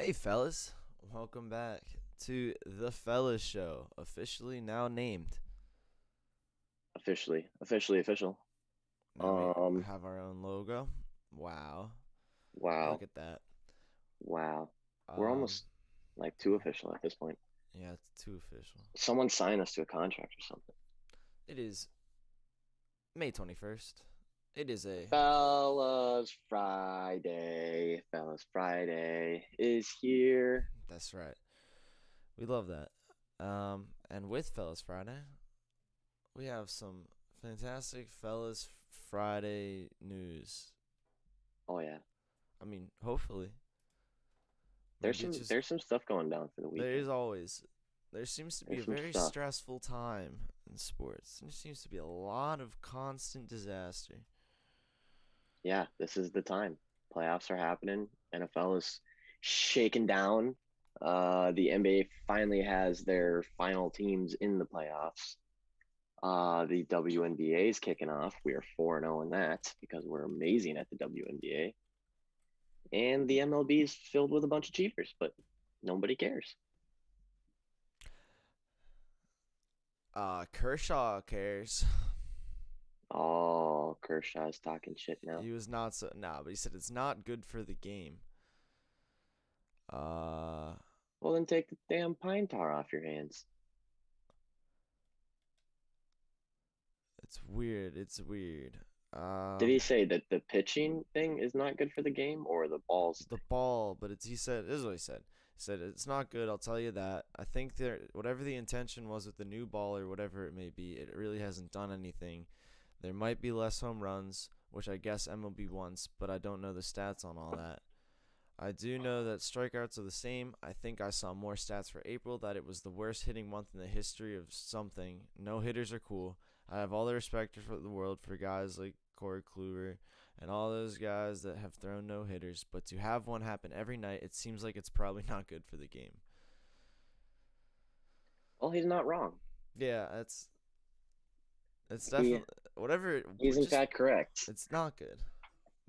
Hey, fellas. Welcome back to the Fellas Show, officially now named. Officially official. Now we Um, have our own logo. Wow. Look wow, at that. wow. We're Um, almost like too official at this point. yeah, it's too official. Someone sign us to a contract or something. It is May 21st. It is a. Fellas Friday is here. That's right. We love that. And with Fellas Friday, we have some fantastic Fellas Friday news. Oh yeah, I mean, hopefully. there's Maybe it's some just there's some stuff going down for the there weekend. is always there seems to be There's a some very stuff. stressful time in sports. There seems to be a lot of constant disaster. Yeah, this is the time. Playoffs are happening. NFL is shaken down. The NBA finally has their final teams in the playoffs. The WNBA is kicking off. We are 4-0 in that because we're amazing at the WNBA. And the MLB is filled with a bunch of cheaters, but nobody cares. Kershaw cares. Oh, Kershaw's talking shit now. He was not so but he said it's not good for the game. Uh, Well, then take the damn pine tar off your hands. it's weird. It's weird. Did he say that the pitching thing is not good for the game or the balls The thing? ball, but it's he said this is what he said. He said it's not good. I'll tell you that. I think there whatever the intention was with the new ball or whatever it may be, it really hasn't done anything. There might be less home runs, which I guess MLB wants, but I don't know the stats on all that. I do know that strikeouts are the same. I think I saw more stats for April that it was the worst hitting month in the history of something. No hitters are cool. I have all the respect for the world for guys like Corey Kluber and all those guys that have thrown no hitters, but to have one happen every night, it seems like it's probably not good for the game. Well, he's not wrong. Yeah, it's He definitely whatever. he's in Just fact correct. it's not good.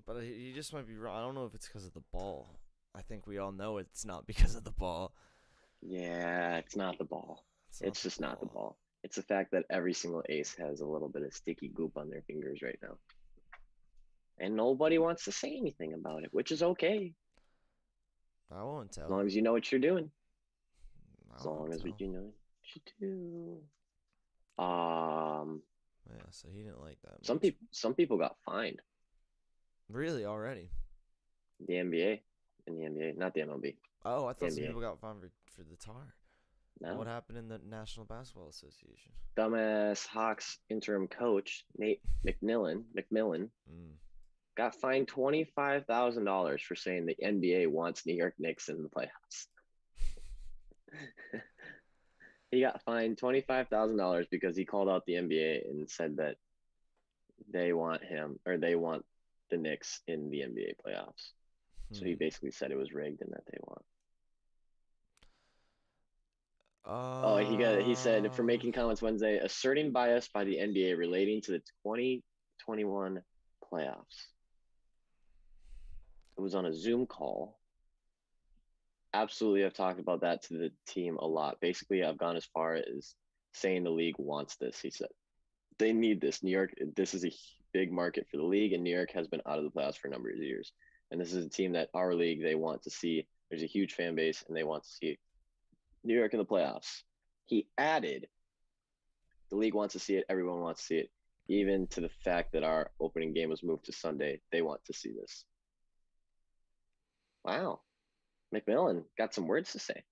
But he just might be wrong. I don't know if it's because of the ball. I think we all know it's not because of the ball. Yeah, it's not the ball. It's not It's the just not the ball. ball. It's the fact that every single ace has a little bit of sticky goop on their fingers right now. And nobody wants to say anything about it, which is okay. I won't As tell. long as you know what you're doing. I As won't long as what tell. you know what you do. Yeah, so he didn't like that Some much. people got fined. Really, already? The NBA in the NBA, not the MLB. Oh, I The thought some NBA. people got fined for the tar. What No. happened in the National Basketball Association? Dumbass Hawks interim coach Nate McMillan Mm. got fined $25,000 for saying the NBA wants New York Knicks in the playoffs. He got fined $25,000 because he called out the NBA and said that they want him or they want the Knicks in the NBA playoffs. So he Hmm. basically said it was rigged and that they want. Oh, he said for Uh, making comments Wednesday asserting bias by the NBA relating to the 2021 playoffs. It was on a Zoom call. Absolutely, I've talked about that to the team a lot. Basically, I've gone as far as saying the league wants this. He said they need this. New York, this is a big market for the league, and New York has been out of the playoffs for a number of years. And this is a team that our league they want to see. There's a huge fan base, and they want to see New York in the playoffs. He added, the league wants to see it. Everyone wants to see it. Even to the fact that our opening game was moved to Sunday, they want to see this. Wow, McMillan got some words to say.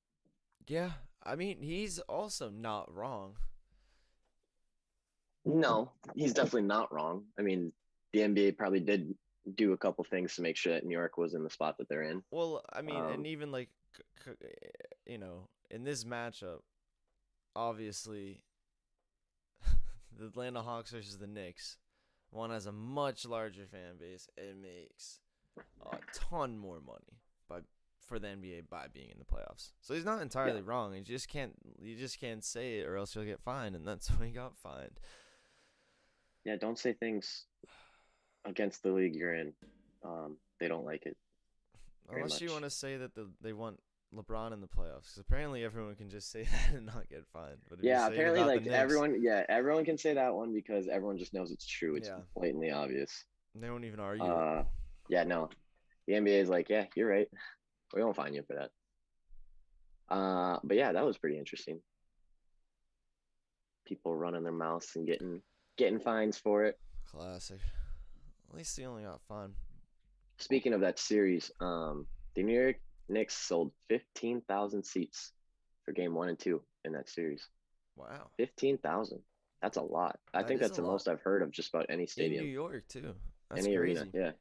yeah. I mean, he's also not wrong. No, he's definitely not wrong. I mean, the NBA probably did do a couple things to make sure that New York was in the spot that they're in. Well, I mean, and Um, even like, in this matchup, obviously, the Atlanta Hawks versus the Knicks, one has a much larger fan base. It makes a ton more money by for the NBA by being in the playoffs. So he's not yeah, entirely wrong. You just can't say it or else you'll get fined, and that's why he got fined. yeah. Don't say things against the league you're in. They don't like it very Unless you want much. to say that they want LeBron in the playoffs. 'Cause apparently everyone can just say that and not get fined. But if you're Yeah, saying apparently, about the like Knicks, everyone can say that one because everyone just knows it's true. It's yeah, blatantly obvious. they won't even argue it. Uh, yeah, no, the NBA is like, yeah, you're right. We won't fine you for that. But yeah, that was pretty interesting. People running their mouths and getting fines for it. Classic. At least they only got fined. Speaking of that series, the New York Knicks sold 15,000 seats for game 1 and 2 in that series. Wow. 15,000. That's a lot. I That think is that's a the lot. most I've heard of just about any In stadium, New York too. That's any crazy. arena. Yeah,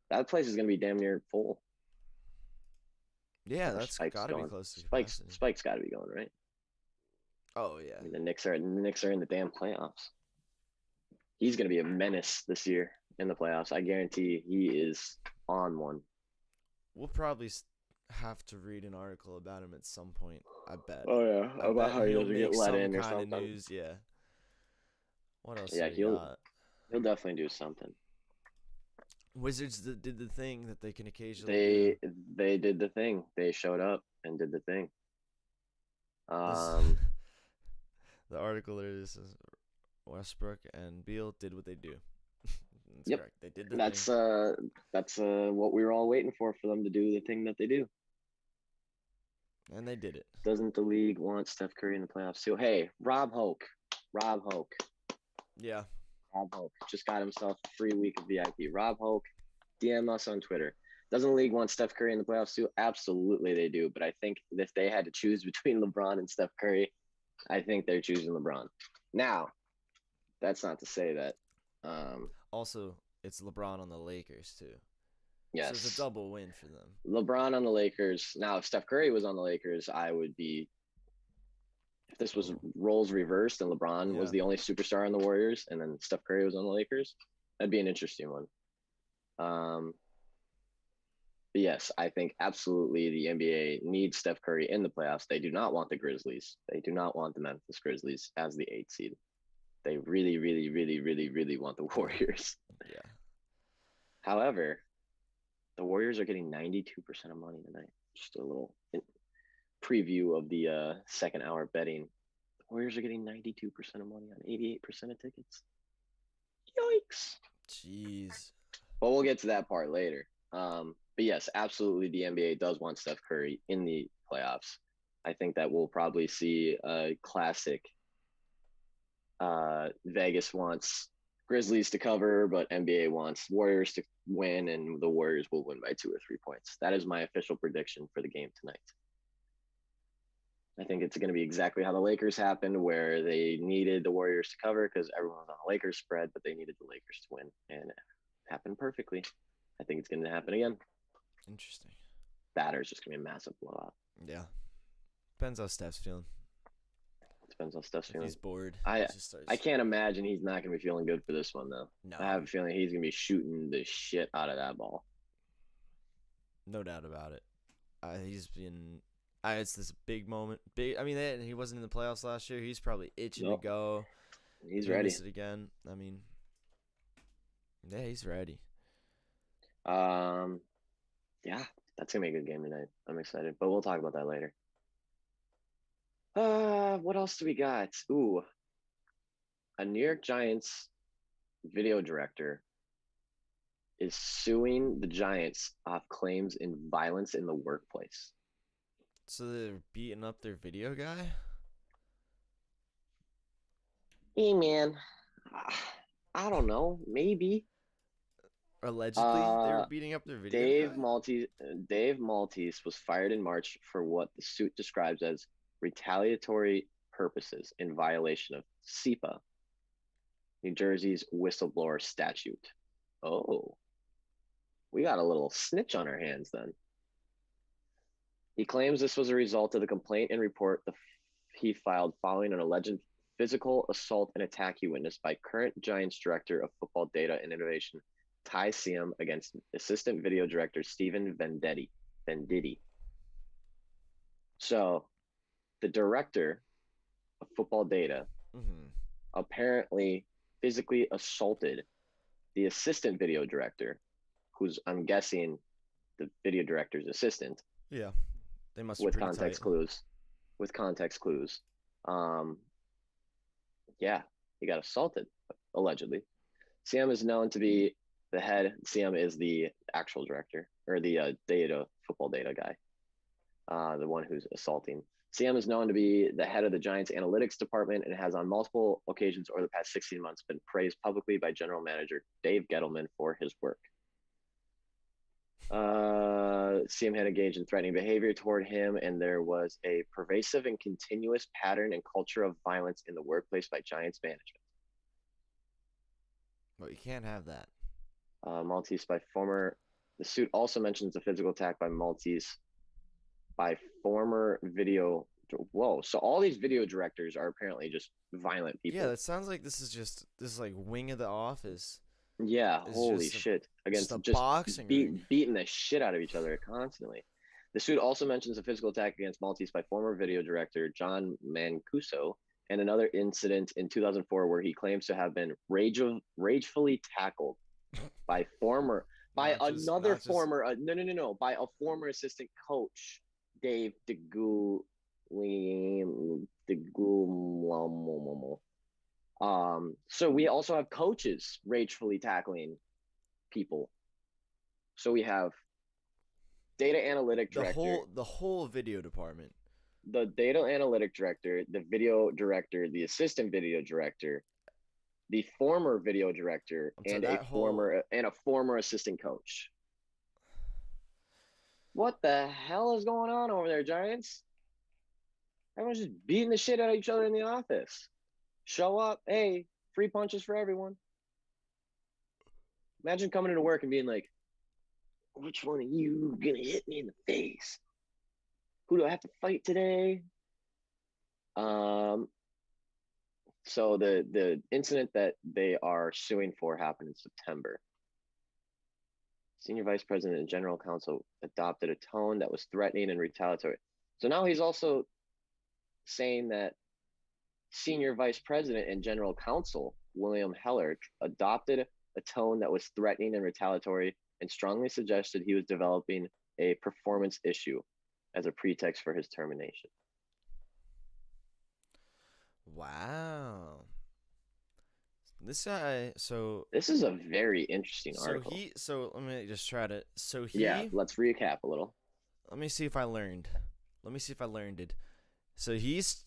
that place is gonna be damn near full. Yeah, Or that's Spike's got to be going. close to Spike's capacity. Spike's got to be going, right? Oh yeah. I mean, the Knicks are in the damn playoffs. He's gonna be a menace this year in the playoffs. I guarantee he is on one. We'll probably have to read an article about him at some point. I bet. Oh yeah, I about bet how he he'll doesn't make get let some in or kind of something. news. Yeah. What else Yeah, do we got? he'll definitely do something. Wizards did the thing that they can occasionally do. They did the thing. They showed up and did the thing. The article there is Westbrook and Beal did what they do. That's Yep. correct. They did the thing. That's what we were all waiting for them to do the thing that they do. And they did it. Doesn't the league want Steph Curry in the playoffs too? Hey, Rob Hoke. Yeah. Rob Hoke just got himself a free week of VIP. Rob Hoke, DM us on Twitter. Doesn't the league want Steph Curry in the playoffs too? Absolutely they do. But I think if they had to choose between LeBron and Steph Curry, I think they're choosing LeBron. Now, that's not to say that. Also, it's LeBron on the Lakers too. Yes. So it's a double win for them. LeBron on the Lakers. Now, if Steph Curry was on the Lakers, I would be. If this was roles reversed and LeBron was the only superstar on the Warriors, and then Steph Curry was on the Lakers, that'd be an interesting one. But yes, I think absolutely the NBA needs Steph Curry in the playoffs. They do not want the Grizzlies. They do not want the Memphis Grizzlies as the 8th seed. They really, really, really, really, really want the Warriors. Yeah. However, the Warriors are getting 92% of money tonight. Just a little preview of the second hour betting. The Warriors are getting 92% of money on 88% of tickets. Yikes. Jeez. But we'll get to that part later. But yes, absolutely, the NBA does want Steph Curry in the playoffs. I think that we'll probably see a classic Vegas wants Grizzlies to cover, but NBA wants Warriors to win, and the Warriors will win by 2 or 3 points. That is my official prediction for the game tonight. I think it's going to be exactly how the Lakers happened, where they needed the Warriors to cover because everyone was on the Lakers spread, but they needed the Lakers to win, and it happened perfectly. I think it's going to happen again. Interesting. Batter's just going to be a massive blowout. Yeah. Depends how Steph's feeling. Depends on Steph's feeling. He's bored. I can't imagine he's not going to be feeling good for this one, though. No. I have a feeling he's going to be shooting the shit out of that ball. No doubt about it. He's been. It's this big moment. I mean, he wasn't in the playoffs last year. He's probably itching to go. He's ready. Miss it again. I mean, yeah, he's ready. Yeah, that's gonna be a good game tonight. I'm excited, but we'll talk about that later. What else do we got? Ooh, a New York Giants video director is suing the Giants off claims in violence in the workplace. So they're beating up their video guy? Hey, man. I don't know. Maybe. Allegedly, they were beating up their video guy? Dave Maltese was fired in March for what the suit describes as retaliatory purposes in violation of SEPA, New Jersey's whistleblower statute. Oh. We got a little snitch on our hands then. He claims this was a result of the complaint and report he filed following an alleged physical assault and attack he witnessed by current Giants Director of Football Data and Innovation, Ty Siam, against Assistant Video Director Stephen Venditti. So, the Director of Football Data apparently physically assaulted the Assistant Video Director, who's, I'm guessing, the Video Director's assistant. Yeah. They must be with pretty tight. context clues. With context clues. Um, yeah, he got assaulted, allegedly. CM is known to be the head. CM is the actual director or the football data guy, the one who's assaulting. CM is known to be the head of the Giants analytics department and has on multiple occasions over the past 16 months been praised publicly by general manager Dave Gettleman for his work. CM had engaged in threatening behavior toward him, and there was a pervasive and continuous pattern and culture of violence in the workplace by Giants management. But you can't have that. Maltese by former. The suit also mentions a physical attack by Maltese by former video. Whoa! So all these video directors are apparently just violent people. Yeah, that sounds like this is like Wing of the Office. Yeah, It's holy just shit! Against just a just boxing ring. beating the shit out of each other constantly. The suit also mentions a physical attack against Maltese by former video director John Mancuso and another incident in 2004 where he claims to have been ragefully tackled by former by Not just- another not just- former no by a former assistant coach Dave DeGul. So we also have coaches ragefully tackling people. So we have data analytic director, the whole video department. the data analytic director, the video director, the assistant video director, the former video director, and a former assistant coach. What the hell is going on over there, Giants? Everyone's just beating the shit out of each other in the office. Show up, hey, free punches for everyone. Imagine coming into work and being like, which one of you gonna hit me in the face? Who do I have to fight today? So the incident that they are suing for happened in September. Senior Vice President and General Counsel adopted a tone that was threatening and retaliatory. So now he's also saying that Senior Vice President and General Counsel, William Heller, adopted a tone that was threatening and retaliatory and strongly suggested he was developing a performance issue as a pretext for his termination. Wow. This guy, so this is a very interesting article. So let me just try to. Yeah, let's recap a little. Let me see if I learned. it. So he's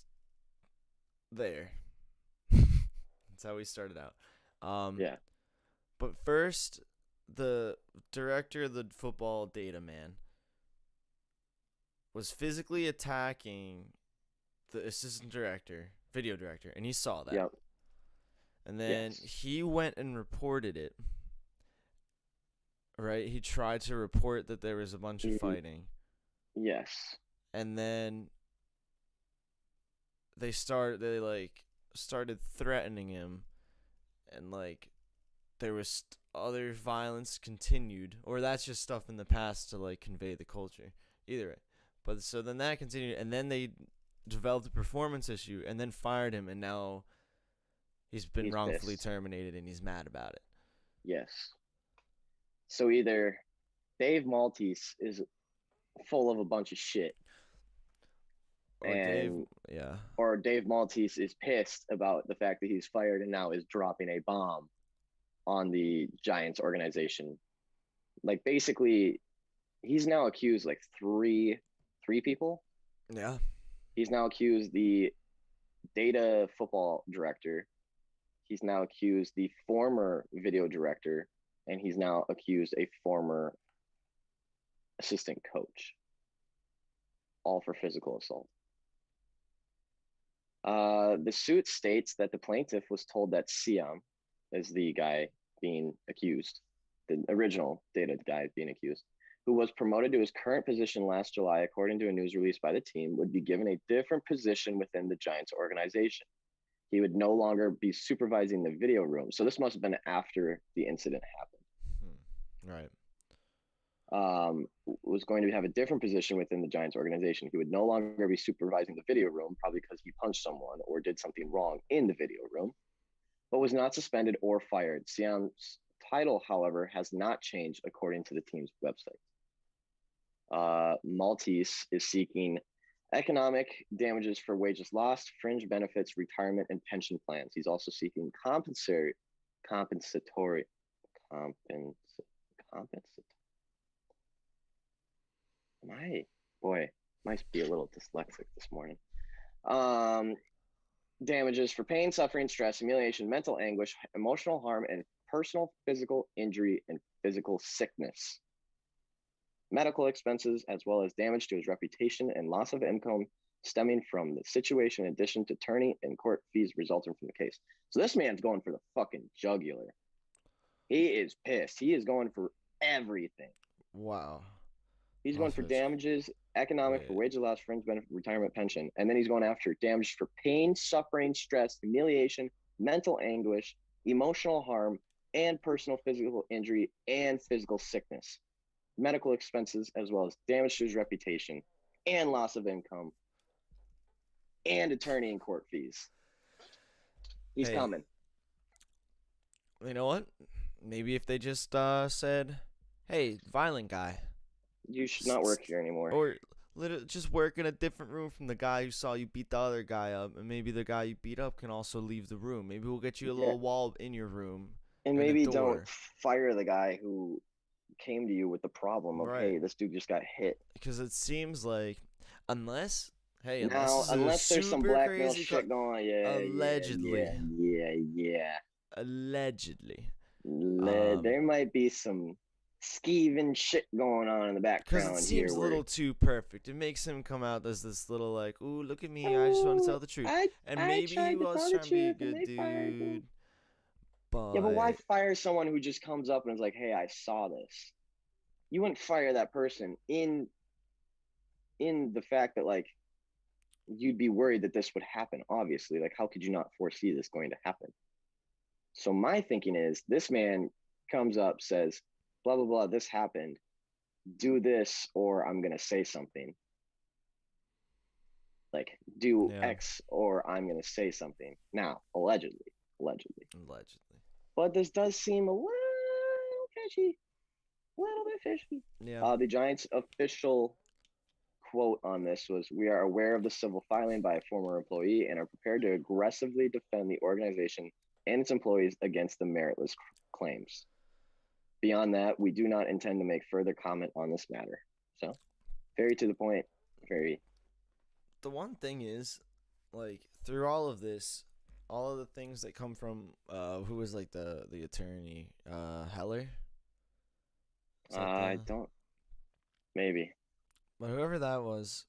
there. That's how we started out. Yeah. But first, the director of the football data man was physically attacking the assistant director, video director, and he saw that. Yep. And then he went and reported it. Right? He tried to report that there was a bunch of fighting. Yes. And then they started threatening him, and like there was other violence continued, or that's just stuff in the past to like convey the culture. Either way. But so then that continued, and then they developed a performance issue and then fired him, and now he's wrongfully terminated and he's mad about it. Yes. So either Dave Maltese is full of a bunch of shit, or Dave Maltese is pissed about the fact that he's fired and now is dropping a bomb on the Giants organization. Like basically, he's now accused like three people. Yeah. He's now accused the data football director. He's now accused the former video director, and he's now accused a former assistant coach, all for physical assault. The suit states that the plaintiff was told that Siam is the guy being accused, the original data guy being accused, who was promoted to his current position last July, according to a news release by the team, would be given a different position within the Giants organization. He would no longer be supervising the video room. So this must have been after the incident happened. Right. Was going to have a different position within the Giants organization. He would no longer be supervising the video room, probably because he punched someone or did something wrong in the video room, but was not suspended or fired. Siam's title, however, has not changed according to the team's website. Maltese is seeking economic damages for wages lost, fringe benefits, retirement, and pension plans. He's also seeking compensatory compensatory. My boy might be a little dyslexic this morning. Damages for pain, suffering, stress, humiliation, mental anguish, emotional harm, and personal physical injury and physical sickness. Medical expenses, as well as damage to his reputation and loss of income stemming from the situation, in addition to attorney and court fees resulting from the case. So this man's going for the fucking jugular. He is pissed. He is going for everything. Wow. He's going for damages, economic, for wages loss, fringe benefit, retirement, pension. And then he's going after damage for pain, suffering, stress, humiliation, mental anguish, emotional harm, and personal physical injury and physical sickness. Medical expenses, as well as damage to his reputation and loss of income and attorney and court fees. He's coming. You know what? Maybe if they just said, hey, violent guy, you should not work here anymore. Or just work in a different room from the guy who saw you beat the other guy up, and maybe the guy you beat up can also leave the room. Maybe we'll get you a little wall in your room. And maybe don't fire the guy who came to you with the problem of, hey, this dude just got hit. Because it seems like, unless there's some blackmail shit going on, allegedly. Allegedly. There might be some skeeving shit going on in the background here. Because it seems a little too perfect. It makes him come out as this little like, ooh, look at me, I just want to tell the truth. Maybe he was trying to be a good dude. But why fire someone who just comes up and is like, hey, I saw this? You wouldn't fire that person in the fact that, like, you'd be worried that this would happen, obviously. Like, how could you not foresee this going to happen? So my thinking is, this man comes up, says, blah, blah, blah, this happened. Do this or I'm going to say something. Like, do X or I'm going to say something. Now, allegedly. But this does seem a little fishy. A little bit fishy. Yeah. The Giants' official quote on this was, we are aware of the civil filing by a former employee and are prepared to aggressively defend the organization and its employees against the meritless claims. Beyond that, we do not intend to make further comment on this matter. So, very to the point, very. The one thing is, like, through all of this, all of the things that come from, who was, like, the attorney, Heller? I don't, maybe. But whoever that was,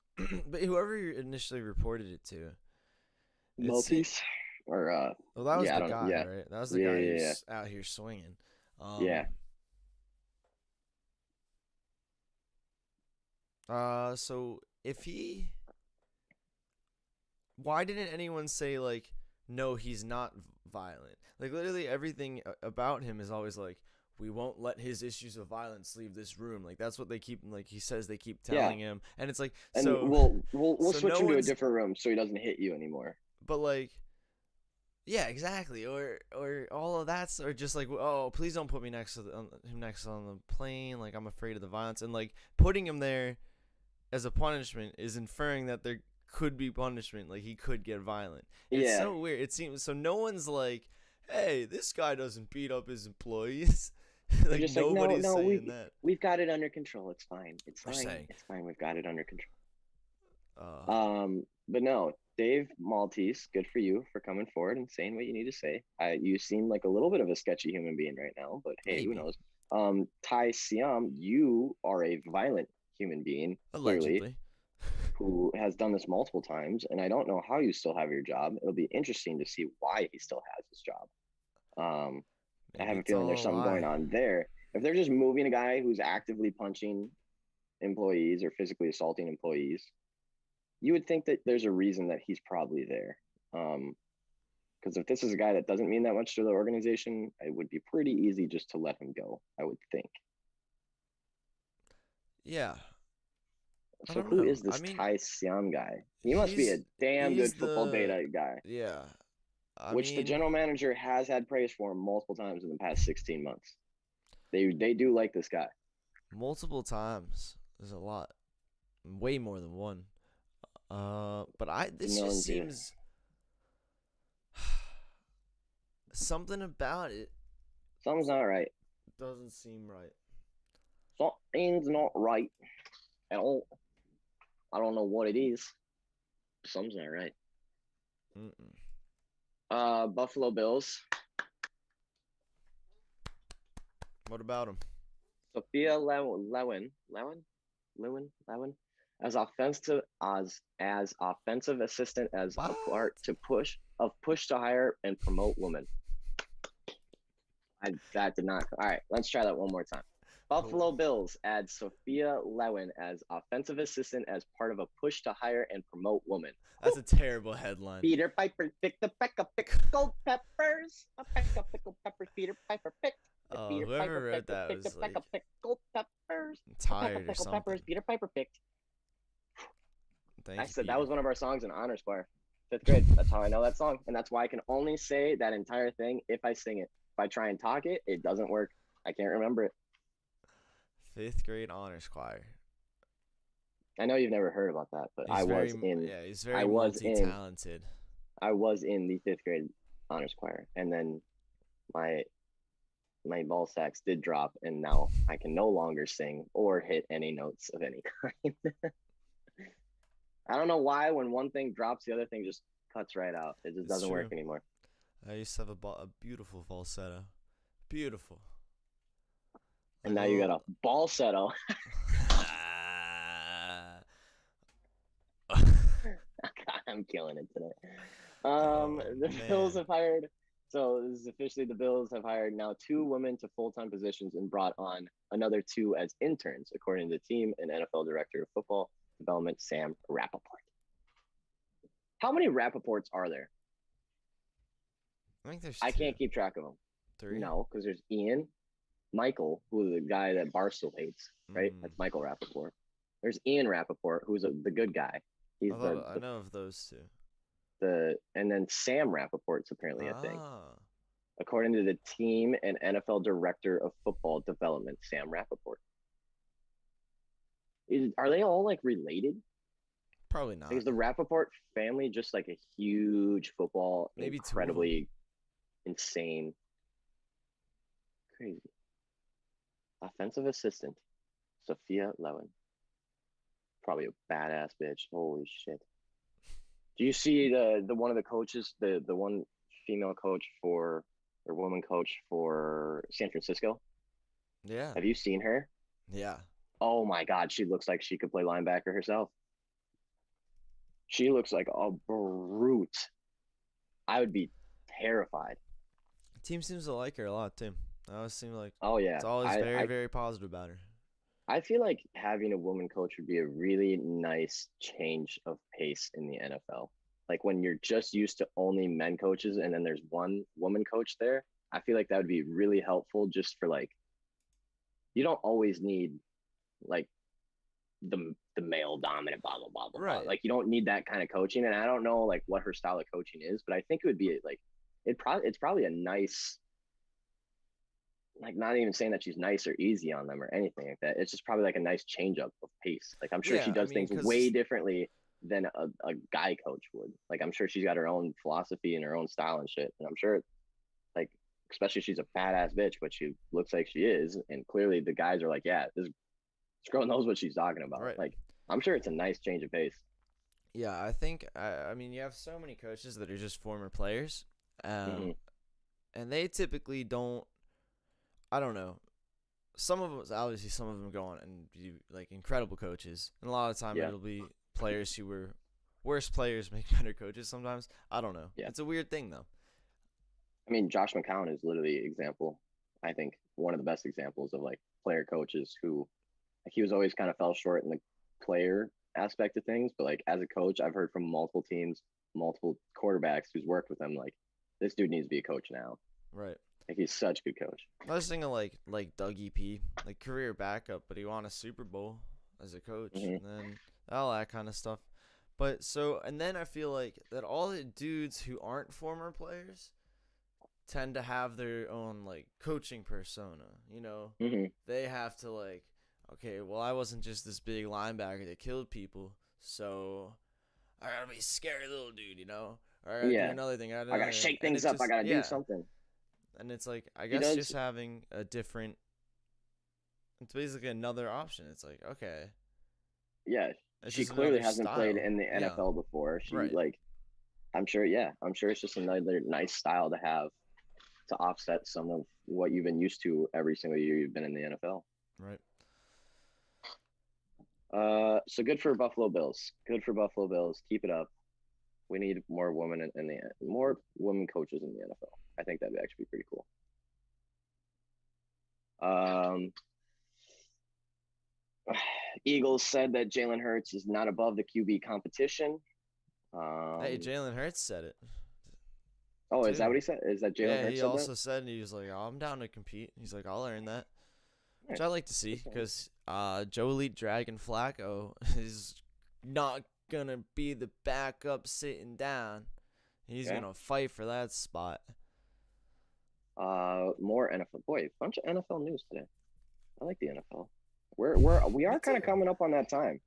but whoever initially reported it to. Maltese? Or, well, that was the guy, right? That was the guy who's out here swinging. So if why didn't anyone say, like, no, he's not violent? Like, literally everything about him is always like, we won't let his issues of violence leave this room. Like, that's what they keep, like, he says they keep telling him. And it's like, and so we'll switch him to a different room so he doesn't hit you anymore. But, like, yeah, exactly. Or all of that's, or just like, oh, please don't put me next to him next on the plane. Like, I'm afraid of the violence. And, like, putting him there as a punishment is inferring that there could be punishment. Like, he could get violent. It's so weird. It seems so. No one's like, hey, this guy doesn't beat up his employees. Like, nobody's saying that. We've got it under control. It's fine. It's fine. We've got it under control. But no, Dave Maltese, good for you for coming forward and saying what you need to say. You seem like a little bit of a sketchy human being right now, but hey, who knows? Tai Siam, you are a violent human being, allegedly, clearly, who has done this multiple times, and I don't know how you still have your job. It'll be interesting to see why he still has his job. I have a feeling there's something going on there. If they're just moving a guy who's actively punching employees or physically assaulting employees, you would think that there's a reason that he's probably there. Because if this is a guy that doesn't mean that much to the organization, it would be pretty easy just to let him go, I would think. Yeah. So who is this Tai Siam guy? He must be a damn good football data guy. Yeah. Which the general manager has had praise for him multiple times in the past 16 months. They do like this guy. Multiple times. There's a lot, way more than one. But this No, just dude. seems something about it Something's not right. doesn't seem right. Something's not right at all. I don't know what it is. Something's not right. Buffalo Bills. What about him? Sophia Lewin, as offensive assistant as What? a part to push to hire and promote women. That did not. All right, let's try that one more time. Buffalo Bills add Sophia Lewin as offensive assistant as part of a push to hire and promote women. That's a terrible headline. Peter Piper picked the peck of pickled peppers. A peck of pickled peppers. Peter Piper picked. Oh, whoever wrote that was like pickled peppers. tired or something. Peppers. Peter Piper picked. Thank I you, said Peter. that was one of our songs in honors choir, 5th grade. That's how I know that song, and that's why I can only say that entire thing if I sing it. If I try and talk it, it doesn't work. I can't remember it. 5th grade honors choir. I know you've never heard about that, but He's he's very multi-talented. I was in the 5th grade honors choir, and then my ball sacks did drop, and now I can no longer sing or hit any notes of any kind. I don't know why when one thing drops, the other thing just cuts right out. It just doesn't work anymore. I used to have a beautiful falsetto. Beautiful. And now you got a falsetto. God, I'm killing it today. The Bills have hired. So this is officially the Bills have hired now 2 women to full-time positions and brought on another 2 as interns, according to the team and NFL Director of Football Development, Sam Rappaport. How many Rappaports are there? I think there's 2. I two. can't keep track of them. 3? No, because there's Ian, Michael, who is the guy that Barstool hates, right? That's Michael Rappaport. There's Ian Rappaport, who's the good guy. He's I know of those 2. And then Sam Rappaport's apparently a thing. Ah. According to the team and NFL Director of Football Development, Sam Rappaport. Are they all like related? Probably not. Is the Rappaport family just like a huge football, maybe incredibly insane, crazy offensive assistant, Sophia Lewin? Probably a badass bitch. Holy shit. Do you see the one of the coaches, the one female coach or woman coach for San Francisco? Yeah. Have you seen her? Yeah. Oh my God, she looks like she could play linebacker herself. She looks like a brute. I would be terrified. The team seems to like her a lot too. I always seem like it's always very positive about her. I feel like having a woman coach would be a really nice change of pace in the NFL. Like when you're just used to only men coaches and then there's one woman coach there, I feel like that would be really helpful just for like, you don't always need like the male dominant blah, blah, blah, blah. Right. Like you don't need that kind of coaching. And I don't know like what her style of coaching is, but I think it would be like, it's probably a nice, like not even saying that she's nice or easy on them or anything like that. It's just probably like a nice change up of pace. Like I'm sure she does things way differently than a guy coach would. Like I'm sure she's got her own philosophy and her own style and shit. And I'm sure like, especially she's a badass bitch, but she looks like she is. And clearly the guys are like, yeah, this girl knows what she's talking about. Right. Like I'm sure it's a nice change of pace. Yeah, I think, I mean, you have so many coaches that are just former players. And they typically don't, I don't know. Some of them go on and be like incredible coaches, and a lot of the time it'll be players who were worse players make better coaches. Sometimes I don't know. Yeah. It's a weird thing though. I mean, Josh McCown is literally an example. I think one of the best examples of like player coaches who, like, he was always kind of fell short in the player aspect of things, but like as a coach, I've heard from multiple teams, multiple quarterbacks who's worked with him, like this dude needs to be a coach now. Right. Like he's such a good coach. I was thinking like Dougie P, like career backup, but he won a Super Bowl as a coach, and then all that kind of stuff. But and then I feel like that all the dudes who aren't former players tend to have their own like coaching persona. You know, they have to like, okay, well, I wasn't just this big linebacker that killed people, so I gotta be a scary little dude, you know? Or I gotta do Yeah, another thing. I gotta shake And things it up. I just, gotta do yeah. something. And it's like, I He guess does. just having a different, it's basically another option. It's like, okay, Yeah, it's she just clearly another hasn't played style. in the Yeah, NFL before. She right, like, I'm sure. Yeah, I'm sure it's just another nice style to have to offset some of what you've been used to every single year you've been in the NFL. right. So good for Buffalo Bills. Good for Buffalo Bills. Keep it up. We need more women in the more women coaches in the NFL. I think that'd actually be pretty cool. Um, Eagles said that Jalen Hurts is not above the QB competition. Hey, Jalen Hurts said it, Oh, is that too. what he said? Is that Jalen Yeah, Hurts he said that? also said, he was like, oh, I'm down to compete. He's like, I'll earn that. Which Nice. I like to see because Joe Elite Dragon Flacco is not going to be the backup sitting down. He's Yeah. going to fight for that spot. More NFL. Boy, a bunch of NFL news today. I like the NFL. We Me are kind of too. coming up on that time.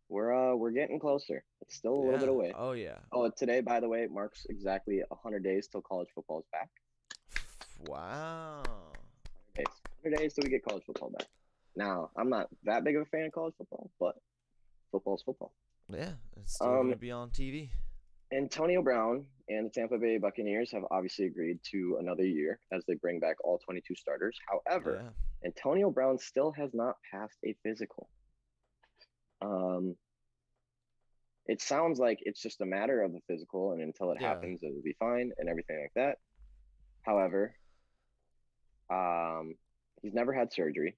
We're getting closer. It's still a little bit Yeah. away. Oh, yeah. Oh, today, by the way, marks exactly 100 days till college football is back. Wow. 100 days till we get college football back. Now, I'm not that big of a fan of college football, but football's football. Yeah, it's still going to be on TV. Antonio Brown and the Tampa Bay Buccaneers have obviously agreed to another year as they bring back all 22 starters. However, Yeah. Antonio Brown still has not passed a physical. It sounds like it's just a matter of the physical, and until it Yeah. happens, it will be fine and everything like that. However, he's never had surgery.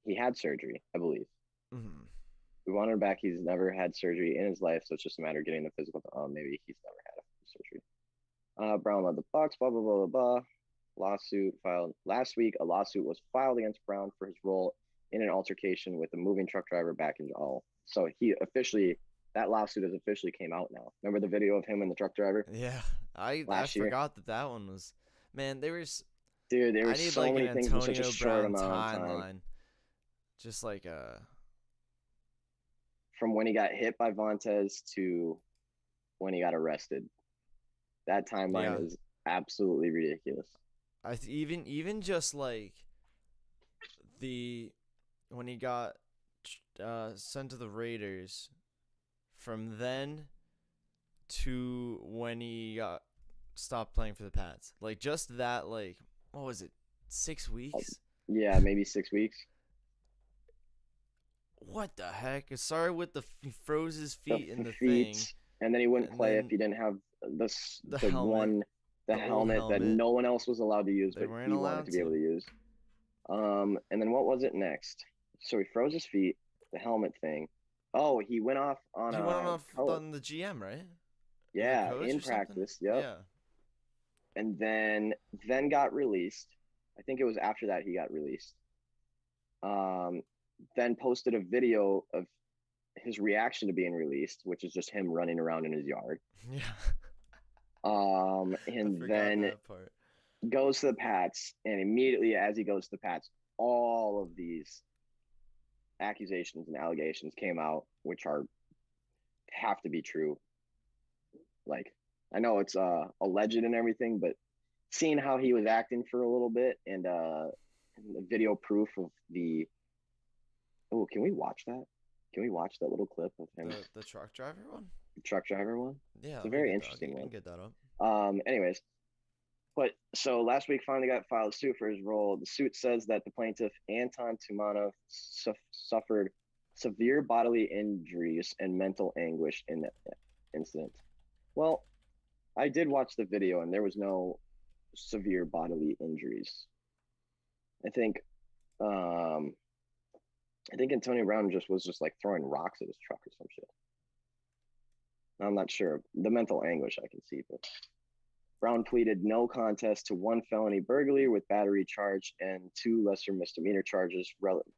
He had surgery, I believe. Mm-hmm. We want him back. He's never had surgery in his life, so it's just a matter of getting the physical. Maybe he's never had a surgery. Brown led the Bucks. Blah blah blah blah blah. Lawsuit filed last week. A lawsuit was filed against Brown for his role in an altercation with a moving truck driver back in so he officially, that lawsuit has officially came out now. Remember the video of him and the truck driver? Yeah. I Last year? forgot that one was. Man, there was. Dude, there were I need so like many an things in such a Antonio short Brown amount of time. timeline. Just like from when he got hit by Vontaze to when he got arrested. That timeline is absolutely ridiculous. even just like when he got sent to the Raiders, from then to when he got stopped playing for the Pats, like just that, like what was it, 6 weeks? Yeah, maybe 6 weeks. What the heck? It started with he froze his feet in the feet, thing, and then he wouldn't play if he didn't have the helmet, helmet that no one else was allowed to use, they but weren't he wanted allowed to be able to use. And then what was it next? So he froze his feet, the helmet thing. Oh, he went off on on the GM, right? Yeah, in practice. Yep. Yeah. And then got released. I think it was after that he got released. Then posted a video of his reaction to being released, which is just him running around in his yard. Yeah. And then goes to the Pats, and immediately as he goes to the Pats, all of these accusations and allegations came out, which have to be true. Like, I know it's alleged and everything, but seeing how he was acting for a little bit and the video proof of can we watch that? Can we watch that little clip of him? The truck driver one? The truck driver one? Yeah. It's a very interesting one. I can get that up. Anyways, but so last week finally got filed a suit for his role. The suit says that the plaintiff, Anton Tumanov, suffered severe bodily injuries and mental anguish in the incident. Well, I did watch the video and there was no severe bodily injuries. I think Antonio Brown was like throwing rocks at his truck or some shit. I'm not sure. The mental anguish I can see, but Brown pleaded no contest to one felony burglary with battery charge and 2 lesser misdemeanor charges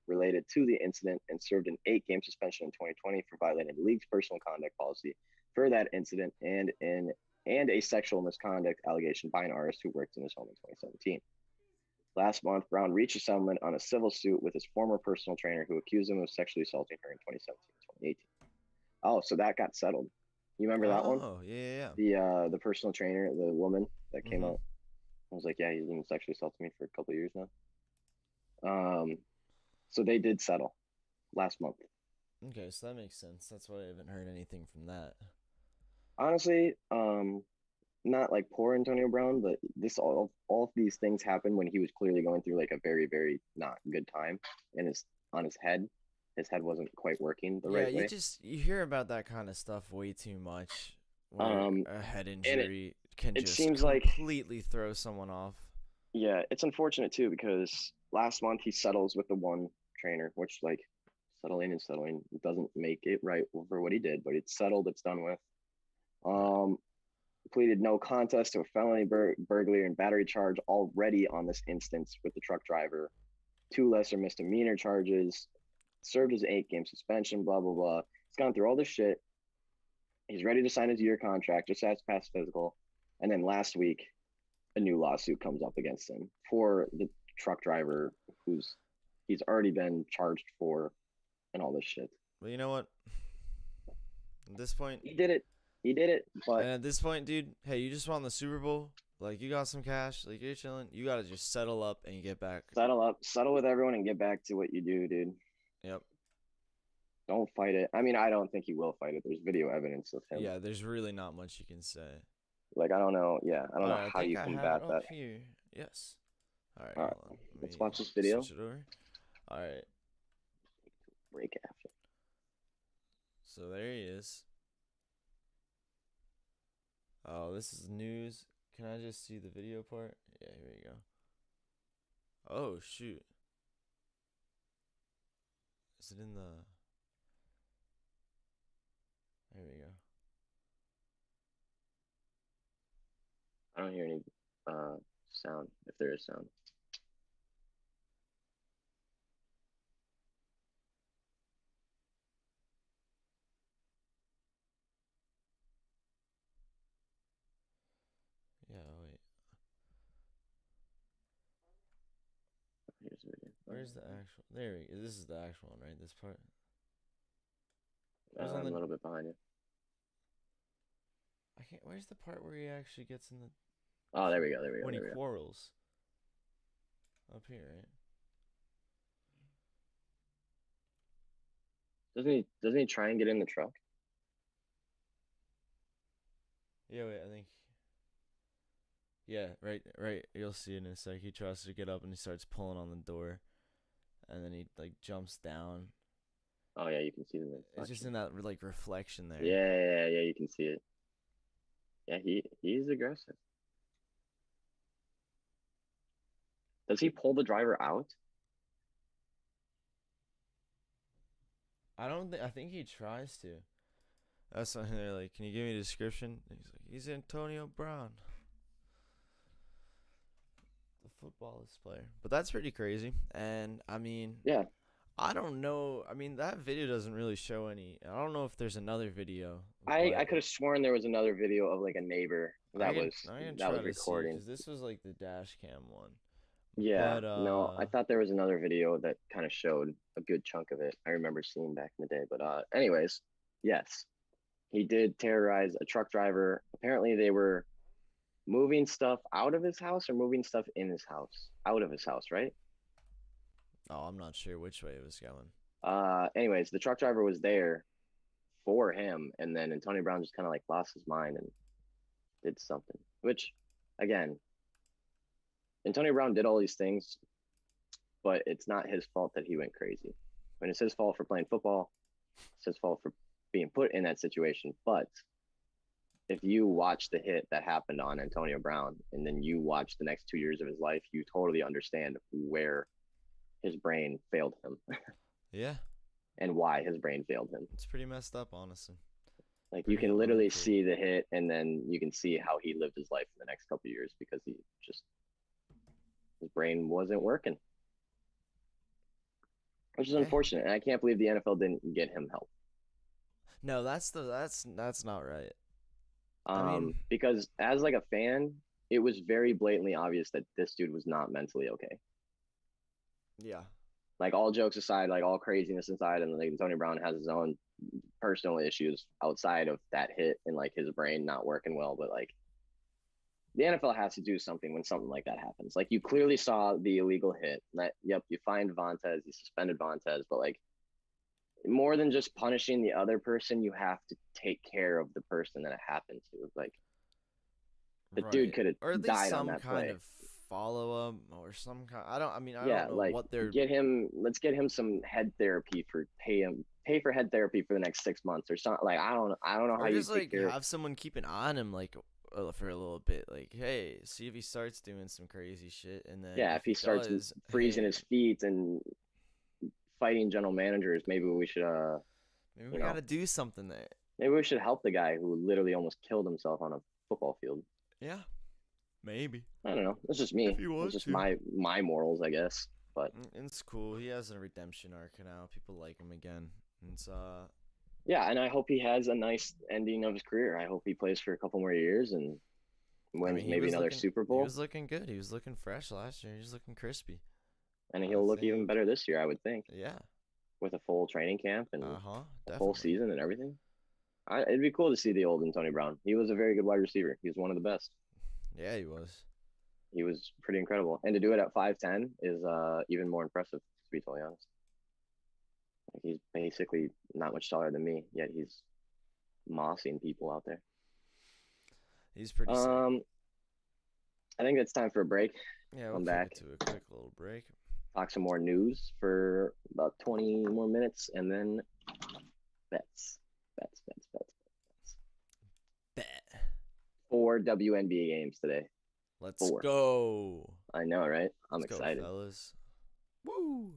related to the incident, and served an 8-game suspension in 2020 for violating the league's personal conduct policy for that incident and a sexual misconduct allegation by an artist who worked in his home in 2017. Last month, Brown reached a settlement on a civil suit with his former personal trainer who accused him of sexually assaulting her in 2017 and 2018. Oh, so that got settled. You remember that one? Oh, yeah. The personal trainer, the woman that came Mm-hmm. out. I was like, yeah, he's been sexually assaulting me for a couple of years now. So they did settle last month. Okay, so that makes sense. That's why I haven't heard anything from that. Honestly, not like poor Antonio Brown, but this all of these things happened when he was clearly going through like a very, very not good time, and his on his head. His head wasn't quite working the Yeah, right way. you hear about that kind of stuff way too much, where Um, a head and it injury can it just seems like completely throw someone off. yeah, it's unfortunate too because last month he settles with the one trainer, which like settling doesn't make it right for what he did, but it's settled, it's done with. Right. Um, Pleaded no contest to a felony burglary and battery charge already on this instance with the truck driver, two lesser misdemeanor charges, served his 8-game suspension, blah blah blah. He's gone through all this shit. He's ready to sign his year contract, just has passed physical, and then last week a new lawsuit comes up against him for the truck driver who's he's already been charged for and all this shit. But you know what? At this point, He did it. He did it, but and at this point, dude, hey, you just won the Super Bowl. Like, you got some cash. Like, you're chilling. You gotta just settle up and get back. settle up, settle with everyone, and get back to what you do, dude. Yep. Don't fight it. I mean, I don't think he will fight it. There's video evidence of him. Yeah, there's really not much you can say. Like, I don't know. Yeah, I don't know Alright, I how think you I have it combat up that. here. Yes. Alright, All right, hold on. let's watch this video. Switch it over. Alright, Break after. so there he is. Oh, this is news. Can I just see the video part? Yeah, here we go. Oh, shoot. Is it in the... There we go. I don't hear any sound, if there is sound. Yeah, wait. Here's the video. Where's the actual... There we go. This is the actual one, right? This part? I'm a little bit behind you. I can't... Where's the part where he actually gets in the... Oh, there we go. There we go. When There he we go. quarrels? Up here, right? Doesn't he try and get in the truck? Yeah, wait, I think... Yeah, right. You'll see in a sec. He tries to get up and he starts pulling on the door. And then he, like, jumps down. Oh yeah, you can see the reflection. It's just in that, like, reflection there. Yeah, you can see it. Yeah, he's aggressive. Does he pull the driver out? I think he tries to. That's why they're like, can you give me a description? And he's like, he's Antonio Brown, the footballist player. But that's pretty crazy. And, I mean... Yeah. I don't know. I mean, that video doesn't really show any. I don't know if there's another video. I could have sworn there was another video of like a neighbor that was recording. Because this was like the dash cam one. Yeah, But, no, I thought there was another video that kind of showed a good chunk of it. I remember seeing back in the day. But anyways, yes, he did terrorize a truck driver. Apparently, they were moving stuff out of his house or moving stuff in his house, out of his house, right? Oh, I'm not sure which way it was going. Anyways, the truck driver was there for him, and then Antonio Brown just kind of like lost his mind and did something. Which, again, Antonio Brown did all these things, but it's not his fault that he went crazy. When it's his fault for playing football, it's his fault for being put in that situation. But if you watch the hit that happened on Antonio Brown, and then you watch the next 2 years of his life, you totally understand where his brain failed him. Yeah. And why his brain failed him. It's pretty messed up, honestly. Like you can literally see the hit, and then you can see how he lived his life in the next couple of years because his brain wasn't working, which is unfortunate. And I can't believe the NFL didn't get him help. No, that's not right. I mean, because as like a fan, it was very blatantly obvious that this dude was not mentally okay. Yeah. Like all jokes aside, like all craziness aside, and like Tony Brown has his own personal issues outside of that hit and like his brain not working well. But like the NFL has to do something when something like that happens. Like you clearly saw the illegal hit. That yep, you fined Vontaze, you suspended Vontaze, but like more than just punishing the other person, you have to take care of the person that it happened to. Like the dude could Or at have least died on some that kind play. of follow up or some kind. I don't Yeah, know like what they're. let's get him some head therapy for pay for head therapy for the next 6 months or something. Like I don't know how Or you just take like care of. have someone keep an eye on him, like for a little bit. Like, hey, see if he starts doing some crazy shit, and then Yeah, if he starts does, freezing hey, his feet and fighting general managers, maybe we should maybe we gotta do something there. maybe we should help the guy who literally almost killed himself on a football field. Yeah, maybe. I don't know. It's just me. If you want It's just to. my morals, I guess. But It's cool. He has a redemption arc now. People like him again. It's yeah, and I hope he has a nice ending of his career. I hope he plays for a couple more years and wins maybe another Super Bowl. He was looking good. He was looking fresh last year. He was looking crispy. And he'll look even better this year, I would think. Yeah. With a full training camp and definitely. a full season and everything. It'd be cool to see the old Tony Brown. He was a very good wide receiver. He was one of the best. Yeah, he was. He was pretty incredible. And to do it at 5'10" is even more impressive, to be totally honest. Like he's basically not much taller than me, yet he's mossing people out there. He's pretty sick. I think it's time for a break. Yeah, we'll back to a quick little break. Talk some more news for about 20 more minutes, and then bets. Bet. 4 WNBA games today. Let's go. I know, right? I'm Let's excited. Go, fellas. Woo.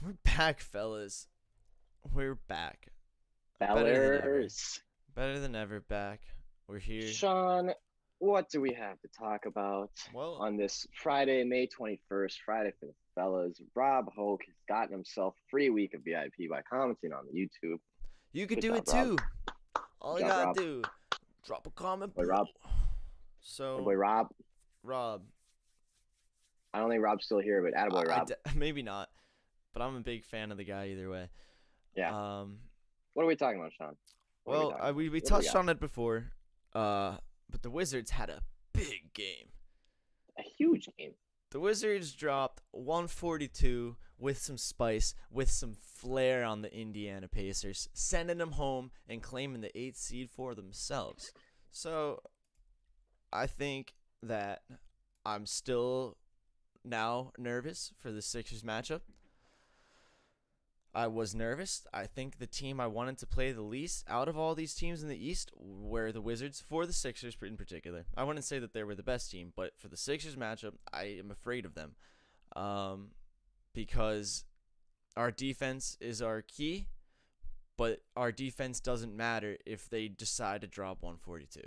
We're back, fellas. We're back. Better than ever. Bellers. Better than ever back. We're here. Sean, what do we have to talk about Well, on this Friday, May 21st, Friday for the fellas? Rob Hoke has gotten himself a free week of VIP by commenting on the YouTube. you could Good do job, it too. Rob. All Good you job, gotta Rob. do, drop a comment Boy, below. Rob. So, Attaboy Rob. Rob. I don't think Rob's still here, but attaboy Rob. Maybe not, but I'm a big fan of the guy either way. Yeah. What are we talking about, Sean? We touched on it before, but the Wizards had a big game. A huge game. The Wizards dropped 142 with some spice, with some flair on the Indiana Pacers, sending them home and claiming the 8th seed for themselves. So, I think that I'm still now nervous for the Sixers matchup. I was nervous. I think the team I wanted to play the least out of all these teams in the East were the Wizards, for the Sixers in particular. I wouldn't say that they were the best team, but for the Sixers matchup, I am afraid of them because our defense is our key, but our defense doesn't matter if they decide to drop 142.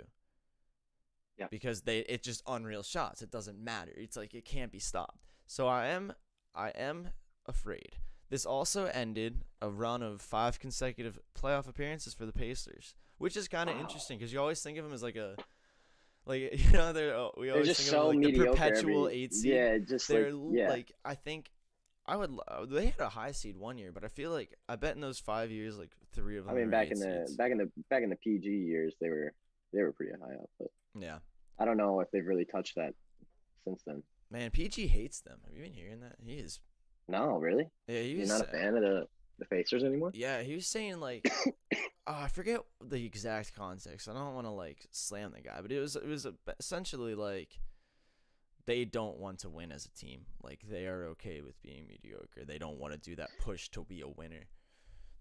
Yeah. Because it's just unreal shots. It doesn't matter. It's like it can't be stopped. So I am afraid. This also ended a run of 5 consecutive playoff appearances for the Pacers, which is kind of interesting because you always think of them as we always just think so of them like the mediocre perpetual 8 seed. Yeah, just they're like I think I would. They had a high seed one year, but I feel like I bet in those 5 years, like 3 of them. I mean, were back 8 in the seeds. back in the PG years, they were pretty high up, but Yeah. I don't know if they've really touched that since then. Man, PG hates them. Have you been hearing that? He is. No, really? Yeah, You're not a fan of the Pacers anymore? Yeah, he was saying like, I forget the exact context. I don't want to like slam the guy, but it was essentially like they don't want to win as a team. Like they are okay with being mediocre. They don't want to do that push to be a winner.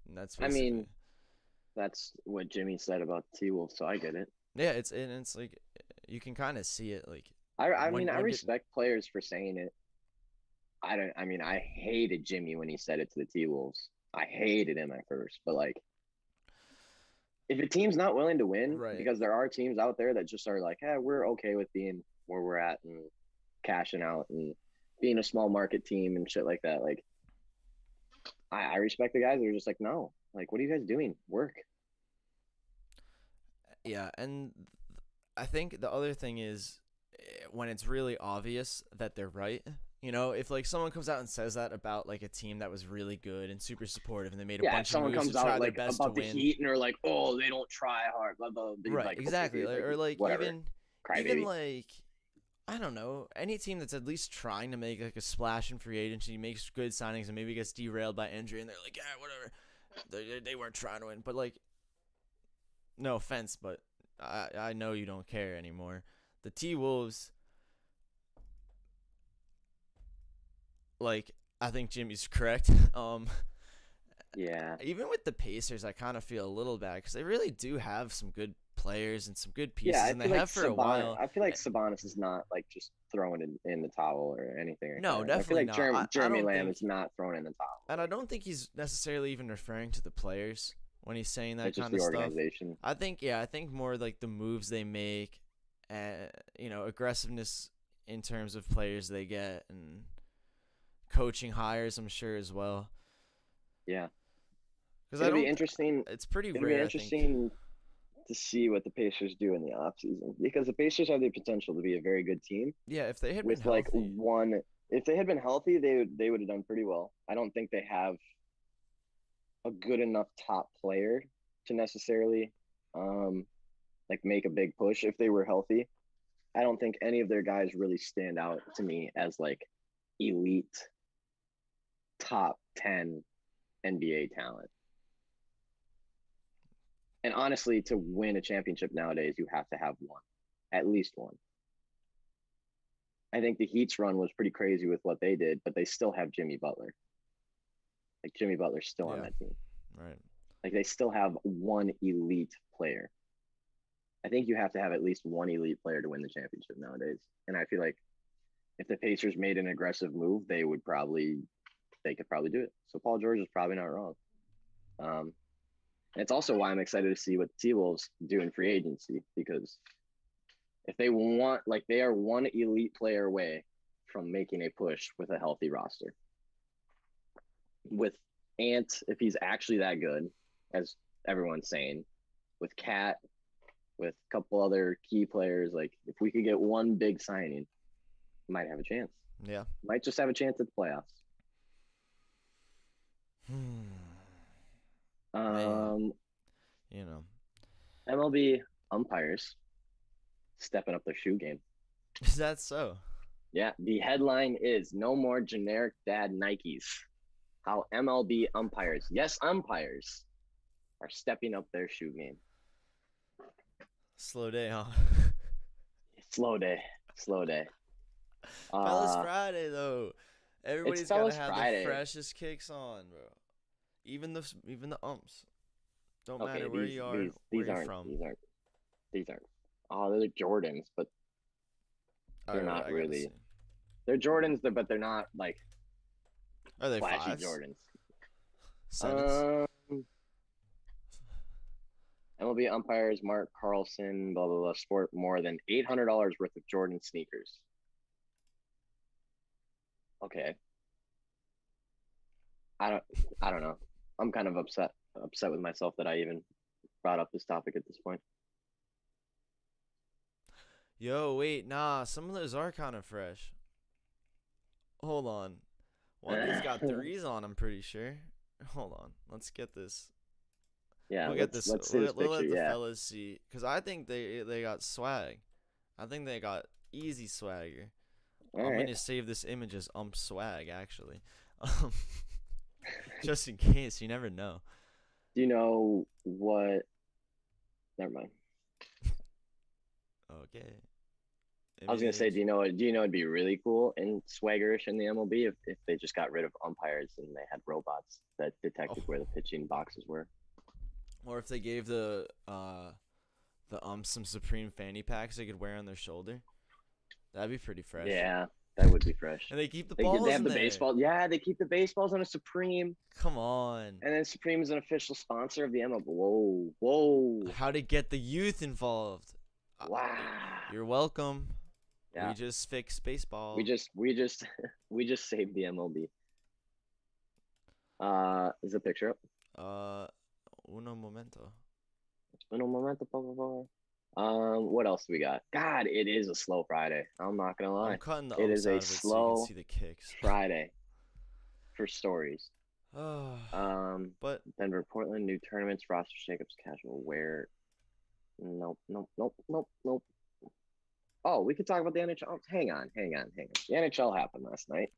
And that's I mean, that's what Jimmy said about T-Wolves, so I get it. Yeah, it's like you can kind of see it. Like I respect players for saying it. I hated Jimmy when he said it to the T-Wolves. I hated him at first, but like, if a team's not willing to win, Right. because there are teams out there that just are like, we're okay with being where we're at and cashing out and being a small market team and shit like that. Like, I respect the guys that are just like, no, like, what are you guys doing? Work. Yeah, and I think the other thing is when it's really obvious that they're right. You know, if like someone comes out and says that about like a team that was really good and super supportive and they made a bunch of moves to try their best to win. About the Heat and they're like, oh, they don't try hard, blah blah blah. Right, like, exactly. okay, or like whatever. even like I don't know, any team that's at least trying to make like a splash in free agency, makes good signings and maybe gets derailed by injury and they're like, yeah, whatever. They weren't trying to win, but like, no offense, but I know you don't care anymore. The T-Wolves. Like, I think Jimmy's correct. Yeah. Even with the Pacers, I kind of feel a little bad because they really do have some good players and some good pieces, and they have for a while. I feel like Sabonis is not like just throwing in the towel or anything. No, definitely I feel like not. Jeremy Lamb is not throwing in the towel. And I don't think he's necessarily even referring to the players when he's saying that kind of stuff. Organization. I think more like the moves they make, and aggressiveness in terms of players they get and coaching hires, I'm sure as well. Yeah, because it'll be interesting. It's pretty rare. It'll be interesting to see what the Pacers do in the offseason, because the Pacers have the potential to be a very good team. Yeah, if they had been healthy. If they had been healthy, they would have done pretty well. I don't think they have a good enough top player to necessarily make a big push if they were healthy. I don't think any of their guys really stand out to me as like elite top 10 NBA talent. And honestly, to win a championship nowadays, you have to have one, at least one. I think the Heat's run was pretty crazy with what they did, but they still have Jimmy Butler. Like, Jimmy Butler's still on that team. Right. Like, they still have one elite player. I think you have to have at least one elite player to win the championship nowadays. And I feel like if the Pacers made an aggressive move, they would probably they could probably do it. So Paul George is probably not wrong. And it's also why I'm excited to see what the T-Wolves do in free agency, because if they want, like, they are one elite player away from making a push with a healthy roster. With Ant, if he's actually that good, as everyone's saying, with Cat, with a couple other key players, like, if we could get one big signing, might have a chance. Yeah. Might just have a chance at the playoffs. Man, you know. MLB umpires stepping up their shoe game. Is that so? Yeah, the headline is "No More Generic Dad Nikes." How MLB umpires, yes, umpires, are stepping up their shoe game. Slow day, huh? Slow day. Fellas Friday though. Everybody's gotta Fellas have Friday. the freshest kicks on, bro. Even the umps. Don't Okay, matter where you are, these where you're aren't, from. These aren't. Oh, they're Jordans, but they're Alright, not I gotta really. see. They're Jordans, but they're not like Are they flashy fives? Jordans. Sevens? MLB umpires Mark Carlson, blah blah blah, sport more than $800 worth of Jordan sneakers. Okay. I don't know. I'm kind of upset with myself that I even brought up this topic at this point. Yo, wait, nah. Some of those are kind of fresh. Hold on. One of these got threes on, I'm pretty sure. Hold on. Let's get this. Yeah, we'll get this. Let's see this We'll picture. let the Yeah. fellas see. Because I think they got swag. I think they got easy swagger. All I'm right. going to save this image as swag, actually. Just in case. You never know. Do you know what? Never mind. Okay. I was gonna say, do you know it'd be really cool and swaggerish in the MLB if they just got rid of umpires and they had robots that detected where the pitching boxes were. Or if they gave the umps some Supreme fanny packs they could wear on their shoulder. That'd be pretty fresh. Yeah, that would be fresh. And they keep the balls They have in the there. baseball. Yeah, they keep the baseballs on a Supreme. Come on. And then Supreme is an official sponsor of the MLB. Whoa. How to get the youth involved. Wow. You're welcome. Yeah. We just fixed baseball. We just saved the MLB. Is the picture up? Uno momento. Uno momento, por favor. What else do we got? God, it is a slow Friday. I'm not gonna lie. I'm cutting the It umps is out a of it so you slow can see the kicks. Friday for stories. But Denver, Portland, new tournaments, roster shakeups, casual wear. Nope. Oh, we could talk about the NHL. Oh, hang on. The NHL happened last night.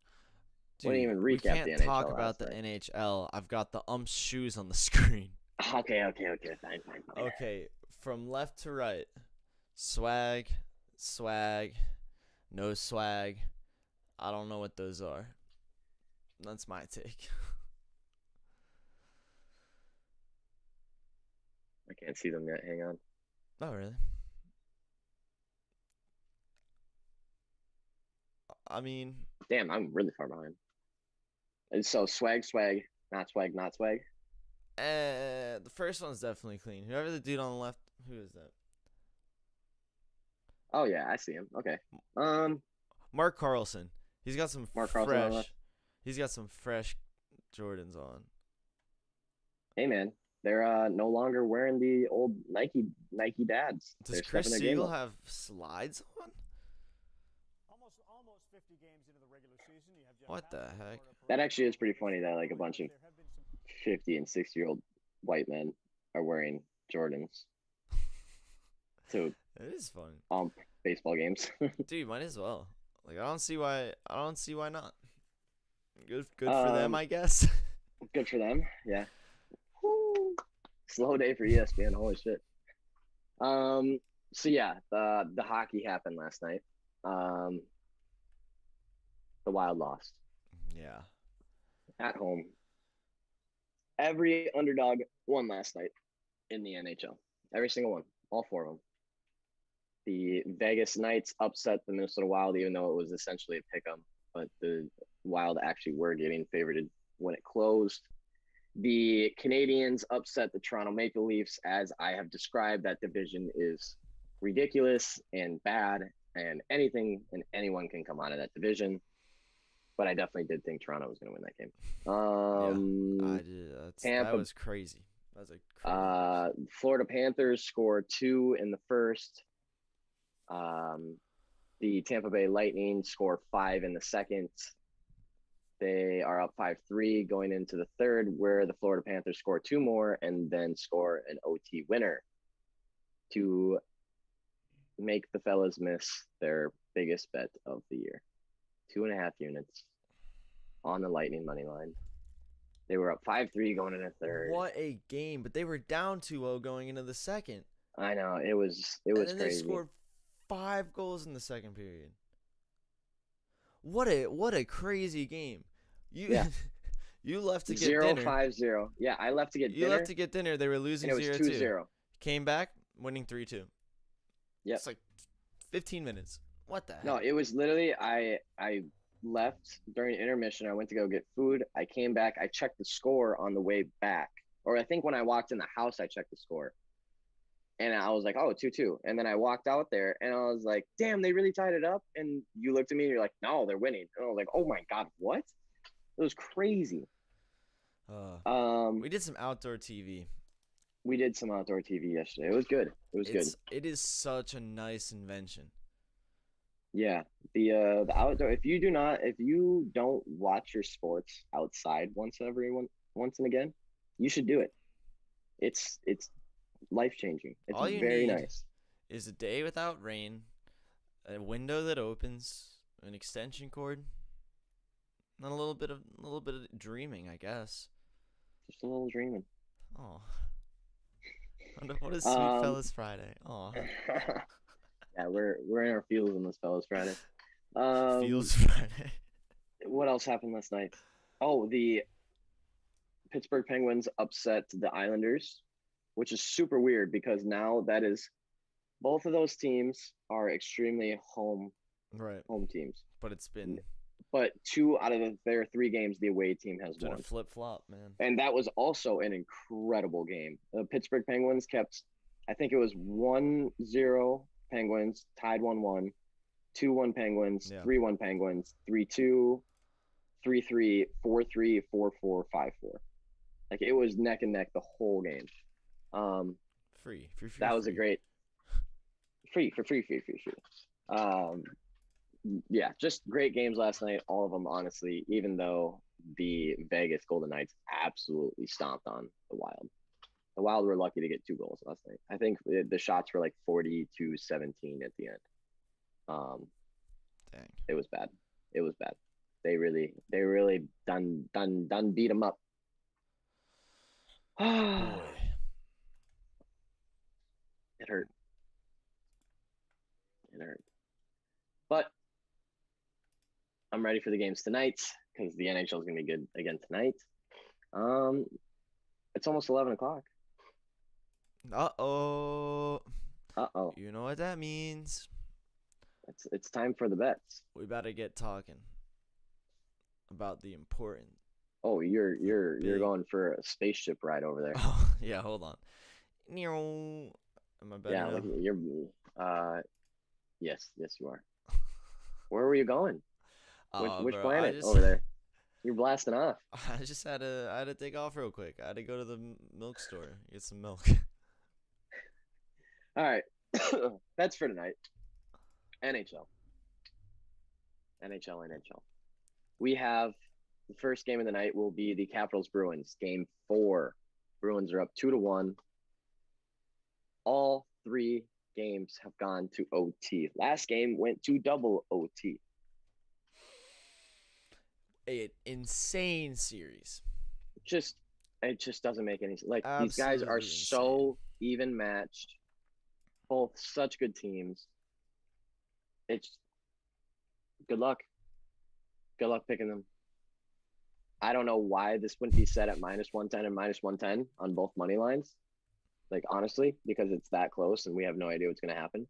dude, Wouldn't even we recap can't the NHL talk about last the night. NHL. I've got the umps shoes on the screen. Okay, fine. Okay, from left to right. Swag, no swag. I don't know what those are. That's my take. I can't see them yet. Hang on. Oh, really? I mean, Damn, I'm really far behind. And so swag, not swag. the first one's definitely clean. Whoever the dude on the left, who is that? Oh yeah, I see him. Okay. Mark Carlson. He's got some Mark Carlson on the fresh. left. He's got some fresh Jordans on. Hey man, they're no longer wearing the old Nike dads. Does They're Chris stepping their game Siegel up. have slides on? Almost 50 games into the regular season, you have What the heck? That actually is pretty funny that like a bunch of 50 and 60-year-old white men are wearing Jordans to It is fun. baseball games. Dude, might as well. Like I don't see why not. Good for them, I guess. Good for them. Yeah. Woo. Slow day for ESPN. Holy shit. So yeah, the hockey happened last night. The Wild lost Yeah. at home. Every underdog won last night in the NHL. Every single one. All four of them. The Vegas Knights upset the Minnesota Wild, even though it was essentially a pick 'em. But the Wild actually were getting favored when it closed. The Canadians upset the Toronto Maple Leafs. As I have described, that division is ridiculous and bad, and anything and anyone can come out of that division. But I definitely did think Toronto was going to win that game. I did. That was crazy. That was a crazy Florida Panthers scored 2 in the first. The Tampa Bay Lightning score 5 in the second. They are up 5-3 going into the third, where the Florida Panthers score 2 more and then score an OT winner to make the fellas miss their biggest bet of the year. 2.5 units on the Lightning money line. They were up 5-3 going into third. What a game! But they were down 2-0 going into the second. I know, it was and then crazy. They scored 5 goals in the second period. What a crazy game! You left to get 0-5-0. Yeah, I left to get dinner. You left to get dinner. They were losing 0-2. It was 2-0. Came back, winning 3-2. Yeah, it's like 15 minutes. What the heck? No, it was literally I left during intermission. I went to go get food. I came back. I checked the score on the way back, or I think when I walked in the house, I checked the score. And I was like, oh, 2-2. And then I walked out there and I was like, damn, they really tied it up. And you looked at me and you're like, no, they're winning. And I was like, oh my God, what? It was crazy. We did some outdoor TV. We did some outdoor TV yesterday. It was good. Good. It is such a nice invention. Yeah. The outdoor, if you don't watch your sports outside once and again, you should do it. It's life-changing. It's all you very need nice. Is a day without rain, a window that opens, an extension cord, and a little bit of dreaming, I guess. Just a little dreaming. Oh. What a sweet fellas Friday. Oh. Yeah, we're in our feels on this fellas Friday. Feels Friday. What else happened last night? Oh, the Pittsburgh Penguins upset the Islanders, which is super weird because now that is both of those teams are extremely home teams. But it's been 2 out of their 3 games the away team has won. A flip-flop, man. And that was also an incredible game. The Pittsburgh Penguins kept, I think it was 1-0 Penguins, tied 1-1, 2-1 Penguins, 3-1 Penguins, 3-2, 3-3, 4-3, 4-4, 5-4. Like it was neck and neck the whole game. Free. That was a great free. Yeah, just great games last night. All of them, honestly, even though the Vegas Golden Knights absolutely stomped on the Wild. The Wild were lucky to get 2 goals last night. I think the shots were like 40-17 at the end. Dang. It was bad. They really done beat them up. Boy. It hurt. But I'm ready for the games tonight because the NHL is going to be good again tonight. It's almost 11 o'clock. Uh-oh. Uh-oh. You know what that means. It's time for the bets. We better get talking about the important. Oh, you're going for a spaceship ride over there. Oh, yeah, hold on. Am I better now? You're yes, you are. Where were you going? Which planet over there? You're blasting off. I just had to take off real quick. I had to go to the milk store, get some milk. All right. That's for tonight. NHL. We have the first game of the night will be the Capitals Bruins, game 4. Bruins are up 2-1. All 3 games have gone to OT. Last game went to double OT. An insane series. It just doesn't make any sense. Like Absolutely these guys are so even matched. Both such good teams. It's good luck. Good luck picking them. I don't know why this wouldn't be set at -110 and -110 on both money lines. Like honestly, because it's that close and we have no idea what's going to happen.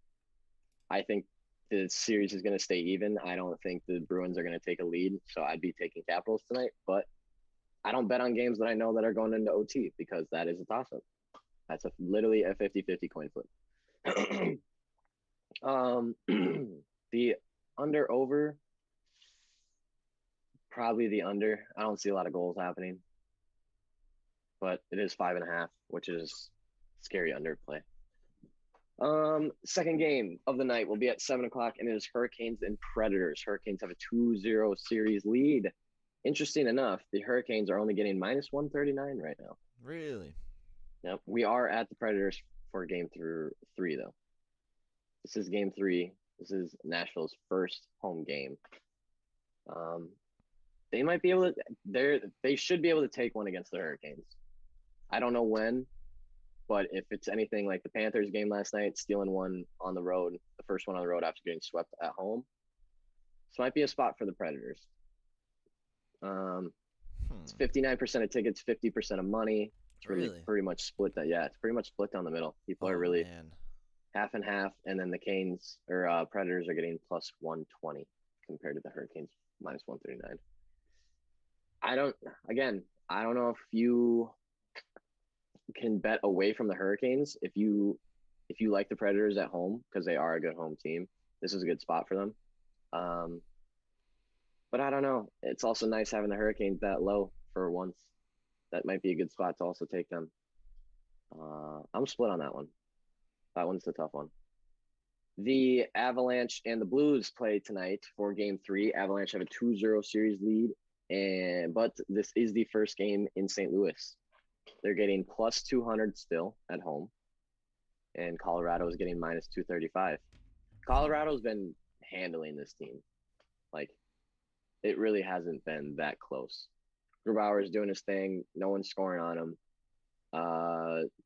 I think the series is going to stay even. I don't think the Bruins are going to take a lead, so I'd be taking Capitals tonight. But I don't bet on games that I know that are going into OT because that is a toss-up. That's literally a 50-50 coin flip. The under-over, probably the under. I don't see a lot of goals happening, but it is 5.5, which is scary underplay. Second game of the night will be at 7:00, and it is Hurricanes and Predators. Hurricanes have a 2-0 series lead. Interesting enough, the Hurricanes are only getting -139 right now. Really? Yep. We are at the Predators for game 3, though. This is game 3. This is Nashville's first home game. They might be able to. They should be able to take one against the Hurricanes. I don't know when, but if it's anything like the Panthers game last night, stealing one on the road, the first one on the road after getting swept at home, this might be a spot for the Predators. It's 59% of tickets, 50% of money. It's really pretty much split. It's pretty much split down the middle. People are really half and half, and then the Canes or Predators are getting +120 compared to the Hurricanes -139. I don't know if you can bet away from the Hurricanes if you like the Predators at home because they are a good home team. This is a good spot for them. But I don't know. It's also nice having the Hurricanes that low for once. That might be a good spot to also take them. I'm split on that one. That one's the tough one. The Avalanche and the Blues play tonight for game 3. Avalanche have a 2-0 series lead, but this is the first game in St. Louis. They're getting +200 still at home, and Colorado is getting -235. Colorado's been handling this team. Like, it really hasn't been that close. Grubauer is doing his thing. No one's scoring on him.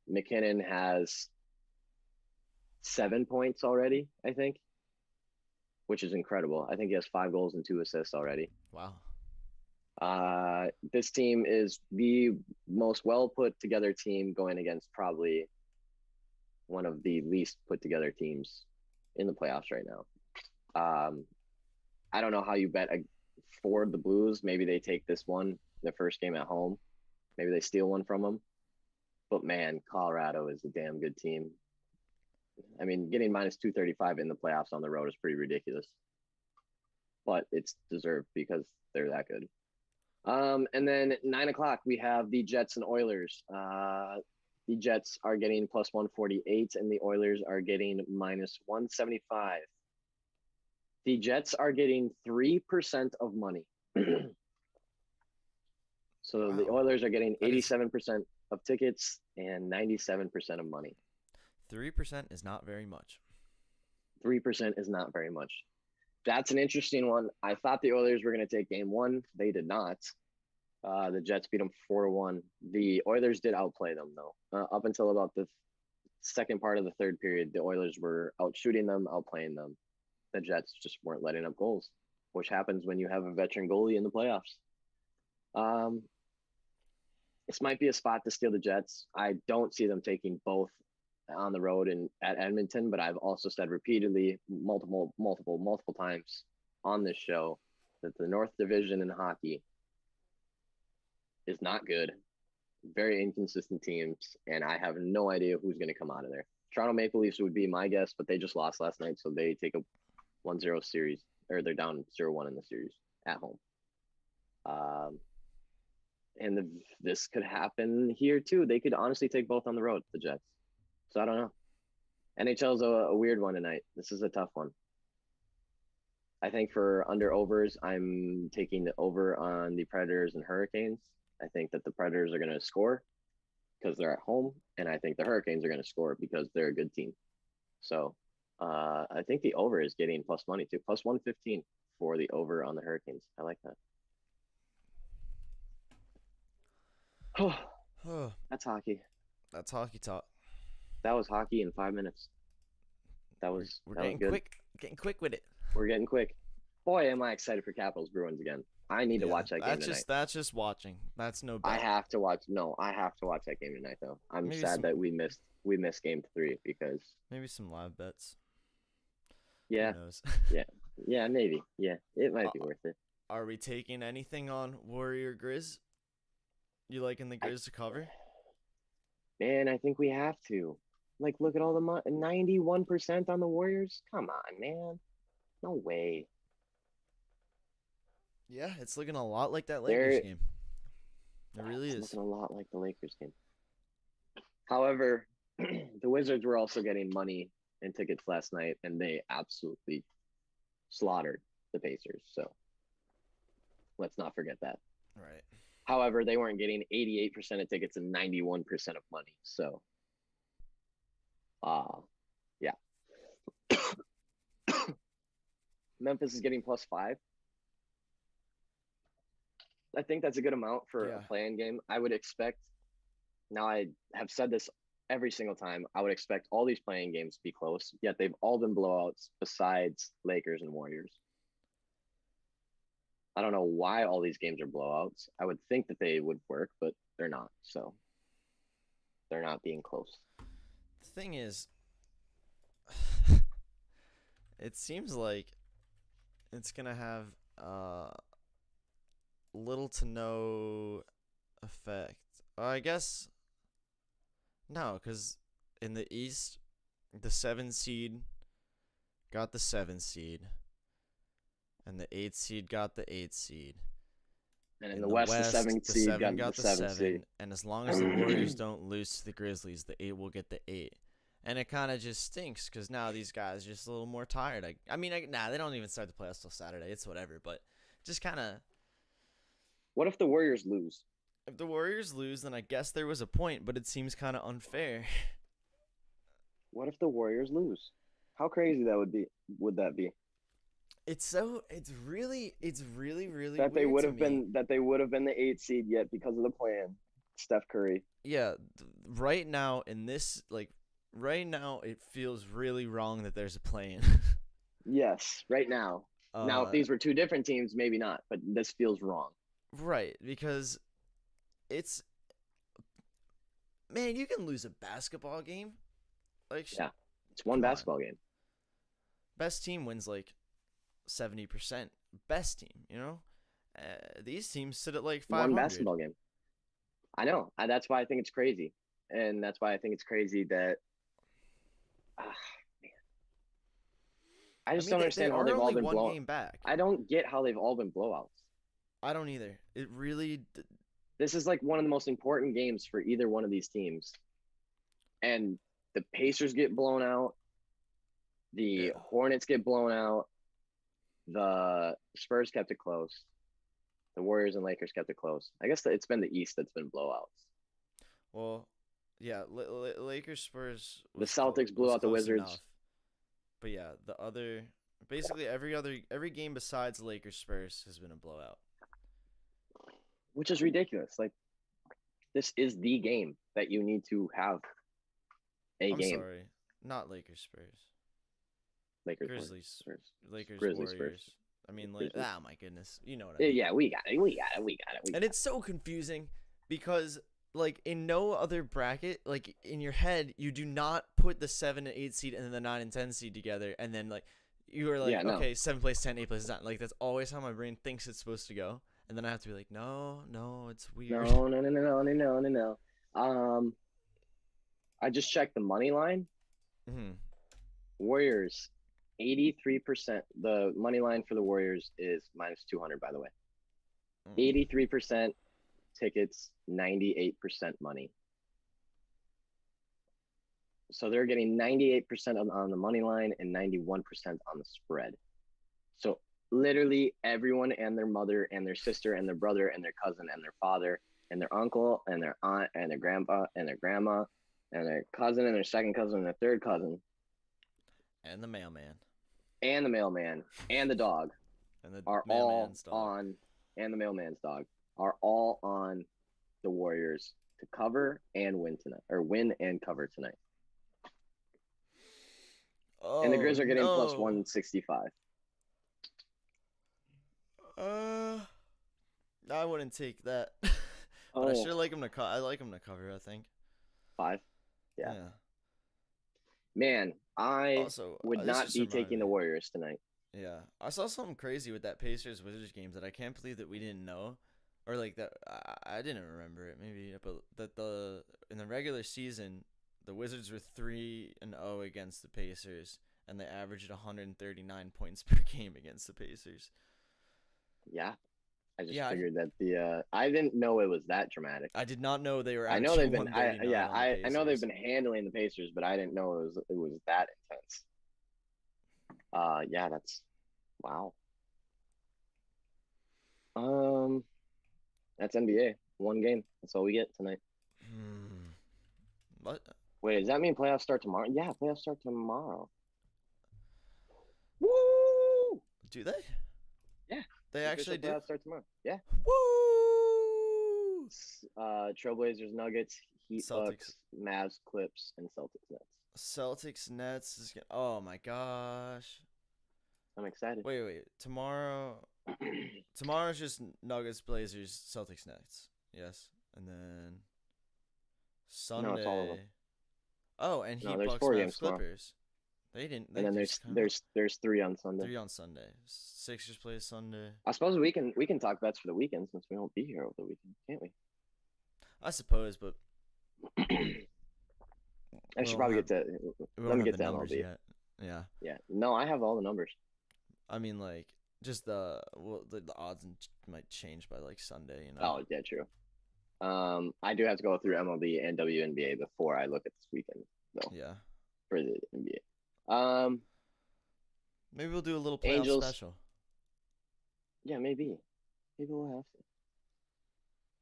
McKinnon has 7 points already, I think, which is incredible. I think he has 5 goals and 2 assists already. Wow. This team is the most well put together team going against probably one of the least put together teams in the playoffs right now. I don't know how you bet for the Blues. Maybe they take this one, the first game at home. Maybe they steal one from them. But man, Colorado is a damn good team. I mean, getting -235 in the playoffs on the road is pretty ridiculous. But it's deserved because they're that good. And then 9:00, we have the Jets and Oilers. The Jets are getting +148, and the Oilers are getting -175. The Jets are getting 3% of money. So the Oilers are getting 87% of tickets and 97% of money. 3% is not very much. 3% is not very much. That's an interesting one. I thought the Oilers were going to take game 1. They did not. The Jets beat them 4-1. The Oilers did outplay them, though. Up until about the second part of the third period, the Oilers were out shooting them, outplaying them. The Jets just weren't letting up goals, which happens when you have a veteran goalie in the playoffs. This might be a spot to steal the Jets. I don't see them taking both on the road and at Edmonton, but I've also said repeatedly, multiple times on this show that the North Division in hockey is not good. Very inconsistent teams, and I have no idea who's going to come out of there. Toronto Maple Leafs would be my guess, but they just lost last night, so they take a 1-0 series, or they're down 0-1 in the series at home. And this could happen here too. They could honestly take both on the road, the Jets. So I don't know. NHL's a weird one tonight. This is a tough one. I think for under-overs, I'm taking the over on the Predators and Hurricanes. I think that the Predators are going to score because they're at home, and I think the Hurricanes are going to score because they're a good team. So I think the over is getting plus money too, +115 for the over on the Hurricanes. I like that. That's hockey. That's hockey talk. That was hockey in 5 minutes. We're getting good. getting quick with it. We're getting quick. Boy, am I excited for Capitals Bruins again. I need to watch that game tonight. That's just watching. That's no bet. I have to watch that game tonight though. I'm sad that we missed game 3 because maybe some live bets. Yeah, Who knows? yeah, maybe. Yeah, it might be worth it. Are we taking anything on Warrior Grizz? You liking the Grizz to cover? Man, I think we have to. Like, look at all the 91% on the Warriors. Come on, man. No way. Yeah, it's looking a lot like that Lakers game. It really It's is. looking a lot like the Lakers game. However, the Wizards were also getting money and tickets last night, and they absolutely slaughtered the Pacers. So let's not forget that. Right. However, they weren't getting 88% of tickets and 91% of money. So, yeah. Memphis is getting +5. I think that's a good amount for a play-in game. I would expect, now I have said this every single time, I would expect all these play-in games to be close, yet they've all been blowouts besides Lakers and Warriors. I don't know why all these games are blowouts. I would think that they would work, but they're not. So they're not being close. The thing is, it seems like it's going to have little to no effect. I guess no, because in the East, the 7 seed got the 7 seed, and the 8 seed got the 8 seed. And in the West, the 7 seed got the 7 seed. And as long as the Warriors don't lose to the Grizzlies, the 8 will get the 8. And it kind of just stinks because now these guys are just a little more tired. I mean, they don't even start the playoffs till Saturday. It's whatever, but just kind of. What if the Warriors lose? If the Warriors lose, then I guess there was a point, but it seems kind of unfair. What if the Warriors lose? How crazy would that be? It's really that they would have been the 8 seed yet because of the plan. Steph Curry. Yeah, right now it feels really wrong that there's a play-in. Yes, right now. Now, if these were two different teams, maybe not, but this feels wrong. Right, because it's man, you can lose a basketball game. Yeah, it's one basketball game. Best team wins 70%. Best team, these teams sit at 500. One basketball game. I know. That's why I think it's crazy, and that's why I think it's crazy that. Man. I just don't understand how they've all been blown. Game back. I don't get how they've all been blowouts. I don't either. It really. This is one of the most important games for either one of these teams, and the Pacers get blown out. The Hornets get blown out. The Spurs kept it close. The Warriors and Lakers kept it close. I guess it's been the East that's been blowouts. Well, yeah, Lakers, Spurs. The Celtics blew out the Wizards. Enough. But yeah, basically every game besides Lakers, Spurs has been a blowout. Which is ridiculous. This is the game that you need to have a game. I'm sorry, not Lakers, Spurs. Lakers, Grizzlies, Spurs. Lakers, Grizzlies, Warriors. Spurs. I mean, my goodness, you know what I mean. Yeah, we got it. And it's so confusing because, in no other bracket, in your head, you do not put the 7 and 8 seed and then the 9 and 10 seed together, and then you are okay, 7 plays 10, 8 plays 9. That's always how my brain thinks it's supposed to go, and then I have to be no, it's weird. No. I just checked the money line. Mm-hmm. Warriors. 83%. The money line for the Warriors is -200, by the way. 83% tickets, 98% money. So they're getting 98% on the money line and 91% on the spread. So literally everyone and their mother and their sister and their brother and their cousin and their father and their uncle and their aunt and their grandpa and their grandma and their cousin and their second cousin and their third cousin. And the mailman. And the mailman and the dog and the are all on, and the mailman's dog are all on the Warriors to cover and win tonight, or win and cover tonight. Oh, and the Grizz are getting +165. I wouldn't take that. But I sure like him to I like him to cover, I think. 5? Yeah. Man, I Also, would this not just be reminded taking the me. Warriors tonight. Yeah, I saw something crazy with that Pacers Wizards game that I can't believe that we didn't know, or like that I didn't remember it maybe, but that the in the regular season the Wizards were 3-0 against the Pacers, and they averaged 139 points per game against the Pacers. Yeah. I just Yeah, figured that I didn't know it was that dramatic. I did not know they were I know averaging they've been 139 on the I know they've Pacers. been handling the Pacers, but I didn't know it was that intense. Yeah, that's wow. That's NBA. One game. That's all we get tonight. What? Wait, does that mean playoffs start tomorrow? Yeah, playoffs start tomorrow. Woo! Do they? Yeah. They Official actually do. playoffs start tomorrow. Yeah. Woo! Trailblazers, Nuggets, Heat, Celtics. Bucks, Mavs, Clips, and Celtics, Nets. Celtics Nets is gonna. Oh my gosh. I'm excited. Wait. Tomorrow's just Nuggets, Blazers, Celtics, Nets. Yes, and then Sunday. No, it's all of them. Oh, and No, Heat, there's Bucks, 4 Mavs, games tomorrow. Clippers. They didn't. They And then just kinda- there's 3 on Sunday. 3 on Sunday. Sixers play Sunday. I suppose we can talk bets for the weekend since we won't be here over the weekend, can't we? I suppose, but I should probably get to we let don't me have get the to numbers MLB. yet. Yeah, Yeah. No, I have all the numbers. I mean like just the odds might change by like Sunday. You know. Oh, yeah, true. I do have to go through MLB and WNBA before I look at this weekend, though, Yeah. for the NBA. Maybe we'll do a little playoff Angels. special. Yeah, maybe we'll have to.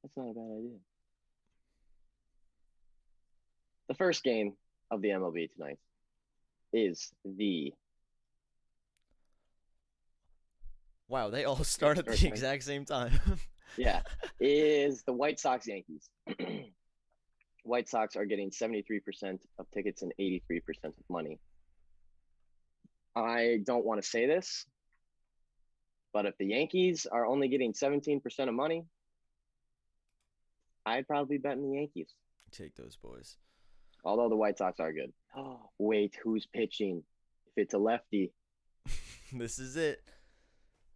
That's not a bad idea. The first game of the MLB tonight is the Wow, they all start at First the thing. exact same time. is the White Sox Yankees. White Sox are getting 73% of tickets and 83% of money. I don't want to say this, but if the Yankees are only getting 17% of money, I'd probably bet in the Yankees. Take those boys. Although the White Sox are good. Oh, wait, who's pitching? If it's a lefty. This is it.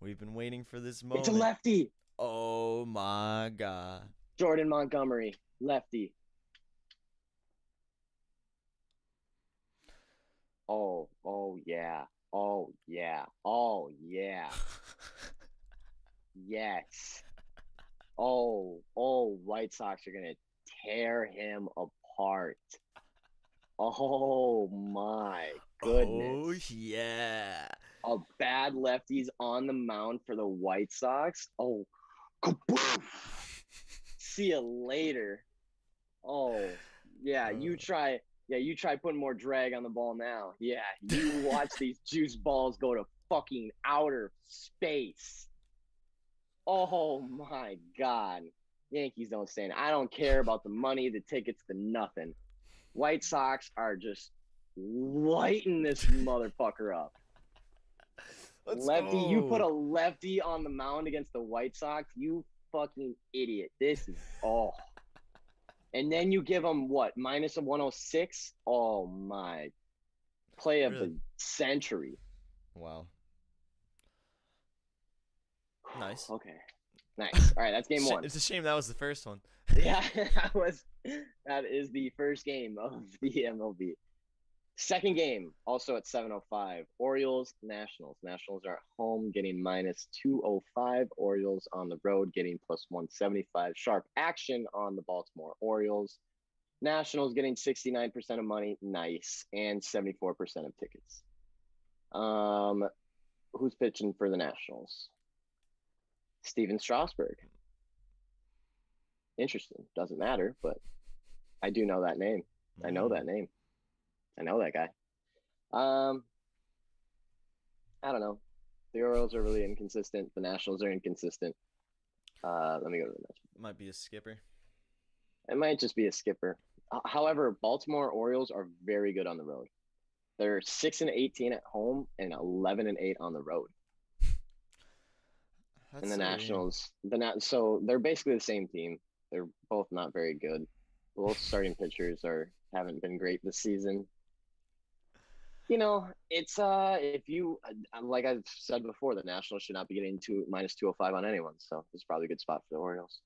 We've been waiting for this moment. It's a lefty. Oh my God. Jordan Montgomery, lefty. Oh yeah. Oh yeah. Oh yeah. Yes. Oh, White Sox are gonna tear him apart. Oh my goodness. Oh yeah. A bad lefty's on the mound for the White Sox. Oh, kaboof. See you later. Oh, yeah, you try putting more drag on the ball now. Yeah, you watch these juice balls go to fucking outer space. Oh my God. Yankees don't stand. I don't care about the money, the tickets, the nothing. White Sox are just lighting this motherfucker up. Lefty, go. you put a lefty on the mound against the White Sox, you fucking idiot. This is and then you give them what, minus a 106? Oh my. Play of the century. Wow. Nice. Okay. Nice. All right, that's game 1. It's a shame that was the first one. Yeah, that is the first game of the MLB. Second game, also at 7:05. Orioles, Nationals. Nationals are at home getting minus 205. Orioles on the road getting plus 175. Sharp action on the Baltimore Orioles. Nationals getting 69% of money, nice, and 74% of tickets. Who's pitching for the Nationals? Steven Strasburg. Interesting. Doesn't matter, but I do know that name. I know that name. I know that guy. I don't know. The Orioles are really inconsistent. The Nationals are inconsistent. Let me go to the next one. Might be a skipper. It might just be a skipper. However, Baltimore Orioles are very good on the road. They're 6-18 at home and 11-8 on the road. That's And the so Nationals, so they're basically the same team. They're both not very good. Both starting pitchers haven't been great this season. It's if you like I've said before, the Nationals should not be getting minus 205 on anyone. So this is probably a good spot for the Orioles.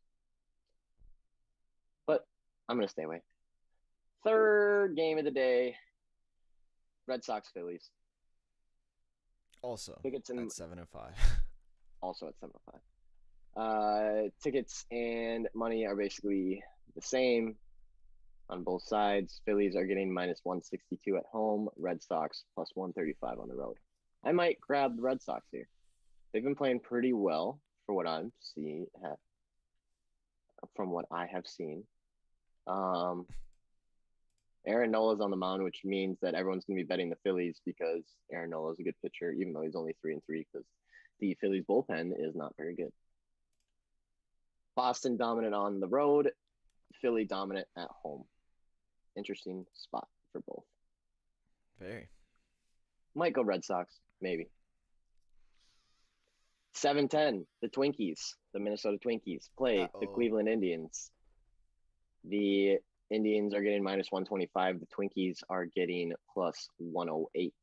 But I'm gonna stay away. Third game of the day, Red Sox Phillies. Also Tickets at 7:05. also at 7:05. Tickets and money are basically the same on both sides. Phillies are getting minus 162 at home. Red Sox plus 135 on the road. I might grab the Red Sox here. They've been playing pretty well for what I'm seeing. From what I have seen, Aaron Nola's on the mound, which means that everyone's going to be betting the Phillies because Aaron Nola's a good pitcher, even though he's only 3-3 because the Phillies bullpen is not very good. Boston dominant on the road, Philly dominant at home. Interesting spot for both. Very. Might go Red Sox, maybe. 7:10, the Twinkies, the Minnesota Twinkies play the Cleveland Indians. The Indians are getting minus 125. The Twinkies are getting plus 108.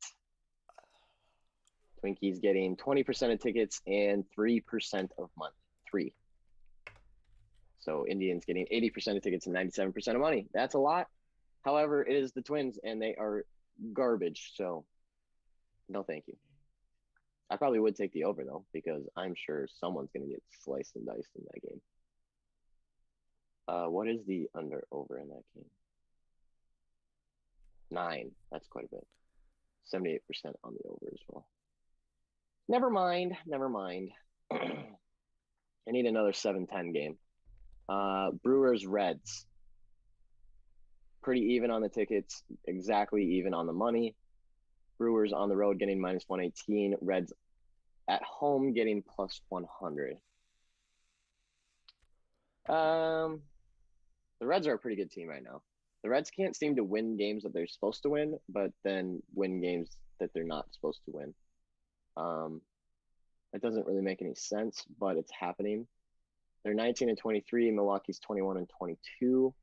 Twinkies getting 20% of tickets and 3% of money. 3. So Indians getting 80% of tickets and 97% of money. That's a lot. However, it is the Twins, and they are garbage. So no thank you. I probably would take the over, though, because I'm sure someone's going to get sliced and diced in that game. What is the under-over in that game? 9. That's quite a bit. 78% on the over as well. Never mind. I need another 7:10 game. Brewers Reds. Pretty even on the tickets, exactly even on the money. Brewers on the road getting minus 118. Reds at home getting plus 100. The Reds are a pretty good team right now. The Reds can't seem to win games that they're supposed to win, but then win games that they're not supposed to win. It doesn't really make any sense, but it's happening. They're 19-23. Milwaukee's 21-22.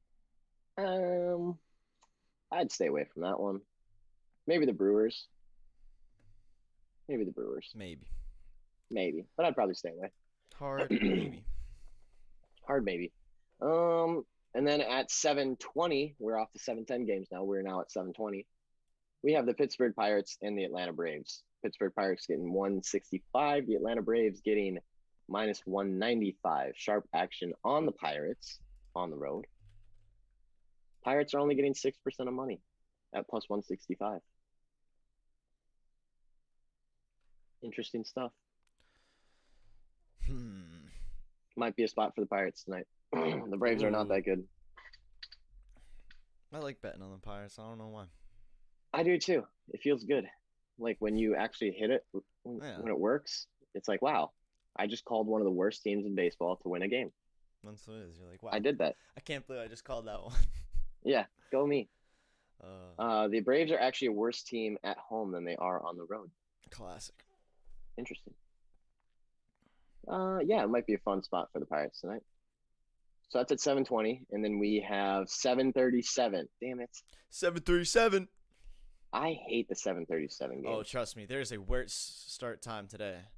I'd stay away from that one. Maybe the Brewers. Maybe, but I'd probably stay away. Hard maybe. Hard maybe. And then at 7:20, we're off to 7:10 games now. We're now at 7:20. We have the Pittsburgh Pirates and the Atlanta Braves. Pittsburgh Pirates getting 165. The Atlanta Braves getting minus 195. Sharp action on the Pirates on the road. Pirates are only getting 6% of money at plus 165. Interesting stuff. Might be a spot for the Pirates tonight. The Braves are not that good. I like betting on the Pirates. I don't know why. I do too. It feels good. Like when you actually hit it, when it works, it's like, wow, I just called one of the worst teams in baseball to win a game. That's what it is. You're like, wow. I did that. I can't believe I just called that one. Yeah, go me. The Braves are actually a worse team at home than they are on the road. Classic. Interesting. Yeah, it might be a fun spot for the Pirates tonight. So that's at 7:20, and then we have 7:37. Damn it. 7:37. I hate the 7:37 game. Oh, trust me, there's a worse start time today.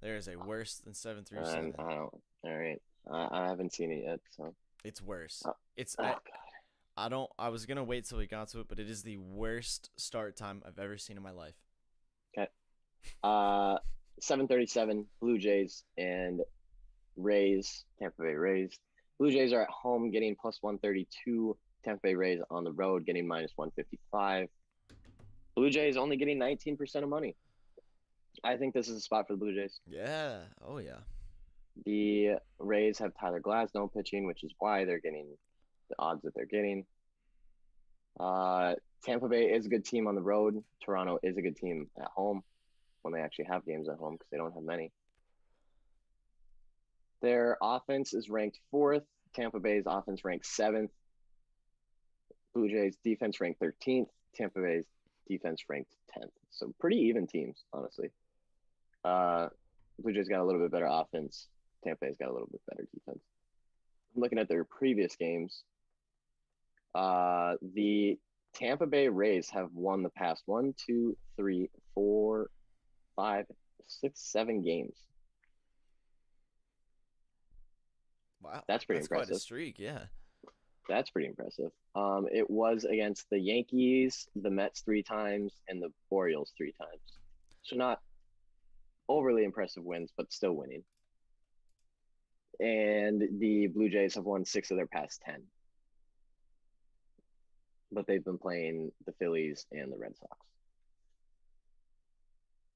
There is a worse than 7:37. All right. I haven't seen it yet, so it's worse. God. I was gonna wait till we got to it, but it is the worst start time I've ever seen in my life. Okay. 7:37, Blue Jays and Rays, Tampa Bay Rays. Blue Jays are at home getting plus 132. Tampa Bay Rays on the road getting minus 155. Blue Jays only getting 19% of money. I think this is a spot for the Blue Jays. Yeah. Oh, yeah. The Rays have Tyler Glasnow pitching, which is why they're getting the odds that they're getting. Tampa Bay is a good team on the road. Toronto is a good team at home when they actually have games at home because they don't have many. Their offense is ranked 4th. Tampa Bay's offense ranked 7th. Blue Jays defense ranked 13th. Tampa Bay's defense ranked 10th. So pretty even teams, honestly. Blue Jays got a little bit better offense. Tampa Bay's got a little bit better defense. I'm looking at their previous games. The Tampa Bay Rays have won the past 1, 2, 3, 4, 5, 6, 7 games. Wow, That's pretty quite a impressive. streak. Yeah. That's pretty impressive. It was against the Yankees, the Mets 3 times, and the Orioles 3 times. So not overly impressive wins, but still winning. And the Blue Jays have won 6 of their past 10. But they've been playing the Phillies and the Red Sox.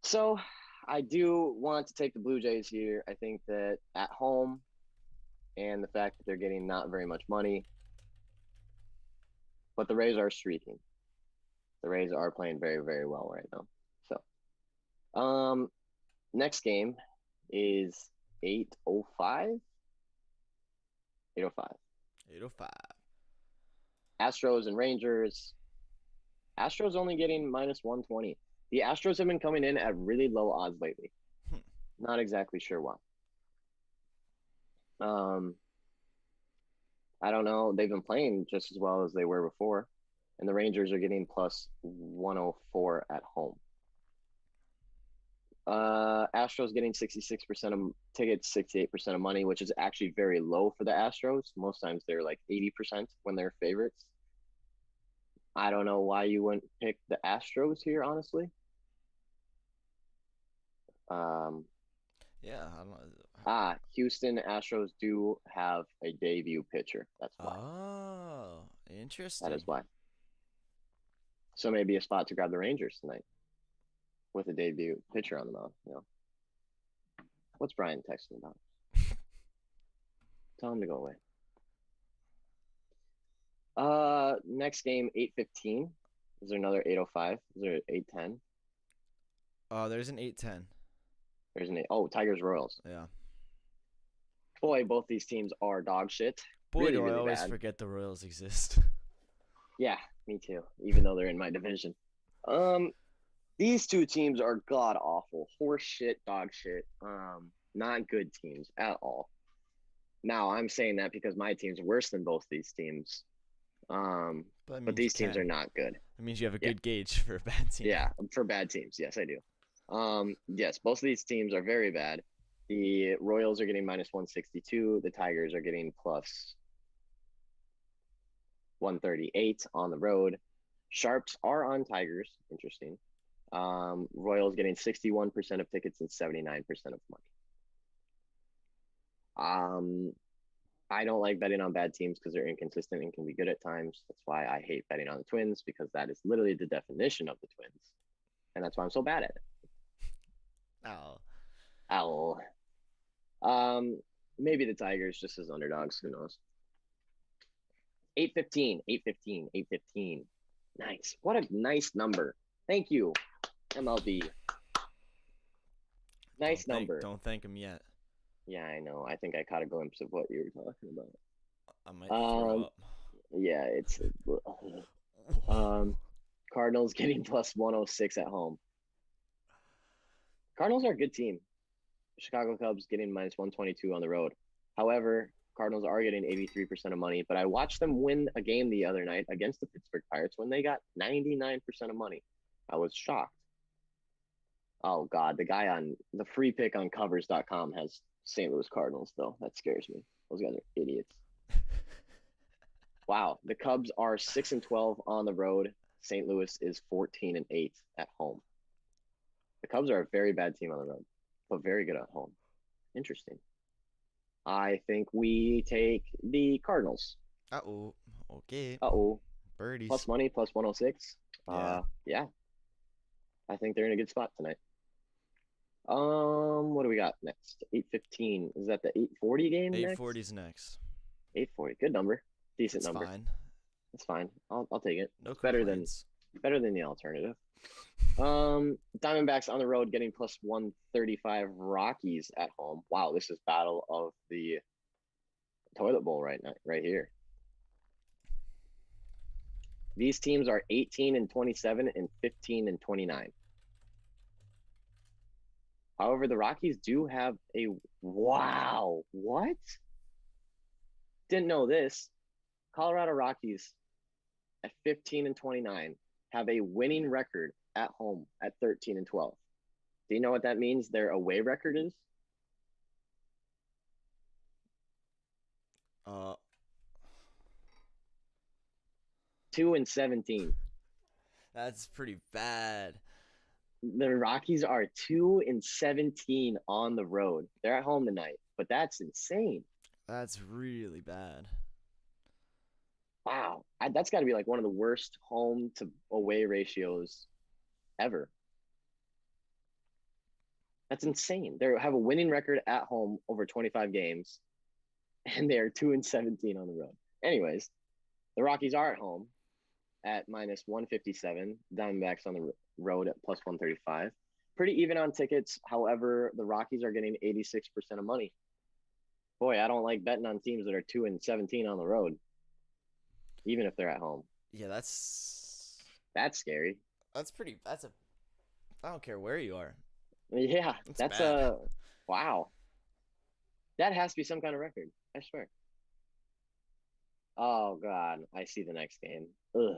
So I do want to take the Blue Jays here. I think that at home and the fact that they're getting not very much money, but the Rays are streaking. The Rays are playing very, very well right now. So, next game is 8:05. 8:05. 805. Astros and Rangers. Astros only getting -120. The Astros have been coming in at really low odds lately. Not exactly sure why. I don't know. They've been playing just as well as they were before. And the Rangers are getting +104 at home. Astros getting 66% of tickets, 68% of money, which is actually very low for the Astros. Most times they're like 80% when they're favorites. I don't know why you wouldn't pick the Astros here, honestly. Yeah. I don't, Houston Astros do have a debut pitcher. That's why. oh, interesting. That is why. So maybe a spot to grab the Rangers tonight with a debut pitcher on the mound. You know, what's Brian texting about? Tell him to go away. Next game 8:15. Is there another 8:05? Is there 8:10? Oh, there's an 810. There's an 8. Oh, Tigers Royals. Yeah. Boy, both these teams are dog shit. Boy, really, do I really always bad. forget the Royals exist. Yeah, me too. Even though they're in my division. These two teams are god awful, horse shit, dog shit. Not good teams at all. Now I'm saying that because my team's worse than both these teams. But these teams are not good. That means you have a good gauge for a bad team. Yeah, for bad teams. Yes, I do. Yes, both of these teams are very bad. The Royals are getting -162. The Tigers are getting +138 on the road. Sharps are on Tigers. Interesting. Royals getting 61% of tickets and 79% of money. I don't like betting on bad teams because they're inconsistent and can be good at times. That's why I hate betting on the Twins, because that is literally the definition of the Twins. And that's why I'm so bad at it. Ow. Maybe the Tigers just as underdogs. Who knows? 8:15. Nice. What a nice number. Thank you, MLB. Nice number. Don't thank him yet. Yeah, I know. I think I caught a glimpse of what you were talking about. I might throw up. Yeah, it's Cardinals getting +106 at home. Cardinals are a good team. Chicago Cubs getting -122 on the road. However, Cardinals are getting 83% of money, but I watched them win a game the other night against the Pittsburgh Pirates when they got 99% of money. I was shocked. Oh, God. The guy on the free pick on covers.com has St. Louis Cardinals, though. That scares me. Those guys are idiots. Wow. The Cubs are 6-12 on the road. St. Louis is 14-8 at home. The Cubs are a very bad team on the road, but very good at home. Interesting. I think we take the Cardinals. Okay. Birdies. Plus money, +106. Yeah. Yeah. I think they're in a good spot tonight. What do we got next? 8:15. Is that the 8:40 game? 8:40 is next. 8:40. Good number. Decent number. Fine. It's fine. I'll take it. No better complaints. Better than the alternative. Diamondbacks on the road getting +135. Rockies at home. Wow, this is battle of the toilet bowl right here. These teams are 18-27 and 15-29. However, the Rockies do have a wow. What? Didn't know this. Colorado Rockies at 15-29 have a winning record at home at 13-12. Do you know what that means their away record is? Uh, 2-17. that's pretty bad. The Rockies are 2-17 on the road. They're at home tonight, but that's insane. That's really bad. Wow, that's got to be like one of the worst home to away ratios ever. That's insane. They have a winning record at home over 25 games, and they are 2-17 on the road. Anyways, the Rockies are at home at minus 157. Diamondbacks on the road at plus 135. Pretty even on tickets. However, the Rockies are getting 86% of money. Boy, I don't like betting on teams that are 2-17 on the road, even if they're at home. Yeah, that's scary. pretty. I don't care where you are. Yeah, That's that's bad. wow. That has to be some kind of record. I swear. Oh God, I see the next game. Ugh.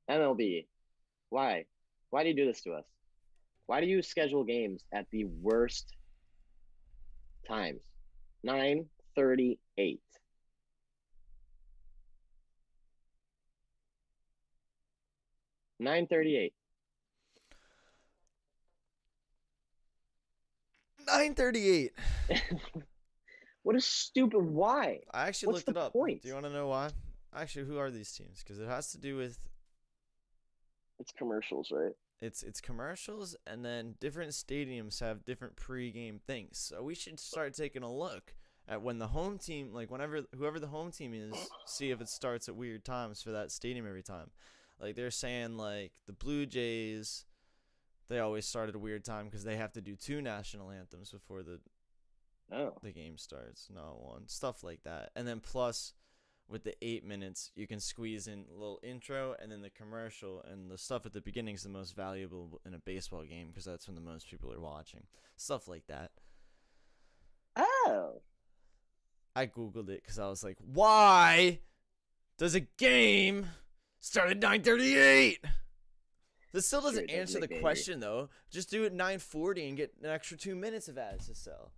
MLB, why? Why do you do this to us? Why do you schedule games at the worst times? 9:38. 9:38. 9:38. What a stupid why? I actually What's looked the it up. point? Do you want to know why? Actually, who are these teams? Because it has to do with It's commercials, right? it's commercials, and then different stadiums have different pregame things. So we should start taking a look at when the home team, like whoever the home team is, see if it starts at weird times for that stadium every time. Like they're saying, like the Blue Jays, they always start at a weird time because they have to do 2 national anthems before the Oh. game starts, not one. Stuff like that. And then plus with the 8 minutes, you can squeeze in a little intro and then the commercial, and the stuff at the beginning is the most valuable in a baseball game because that's when the most people are watching. Stuff like that. Oh. I Googled it because I was like, why does a game start at 9:38? This still Sure, doesn't it does answer the make me angry. question, though. Just do it 9:40 and get an extra 2 minutes of ads to sell.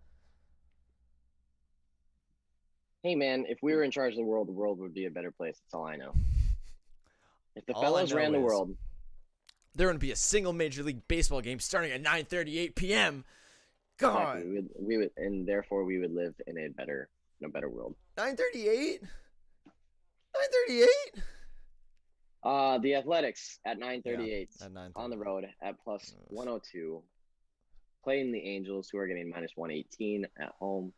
Hey man, if we were in charge of the world would be a better place. That's all I know. If the All I fellows know ran the is world, there wouldn't be a single Major League Baseball game starting at 9:38 p.m. God, exactly, we would, and therefore we would live in a better world. 9:38, 9:38. The Athletics at 9:38 Yeah, at 9:38 on the road at plus 102, playing the Angels, who are getting minus 118 at home.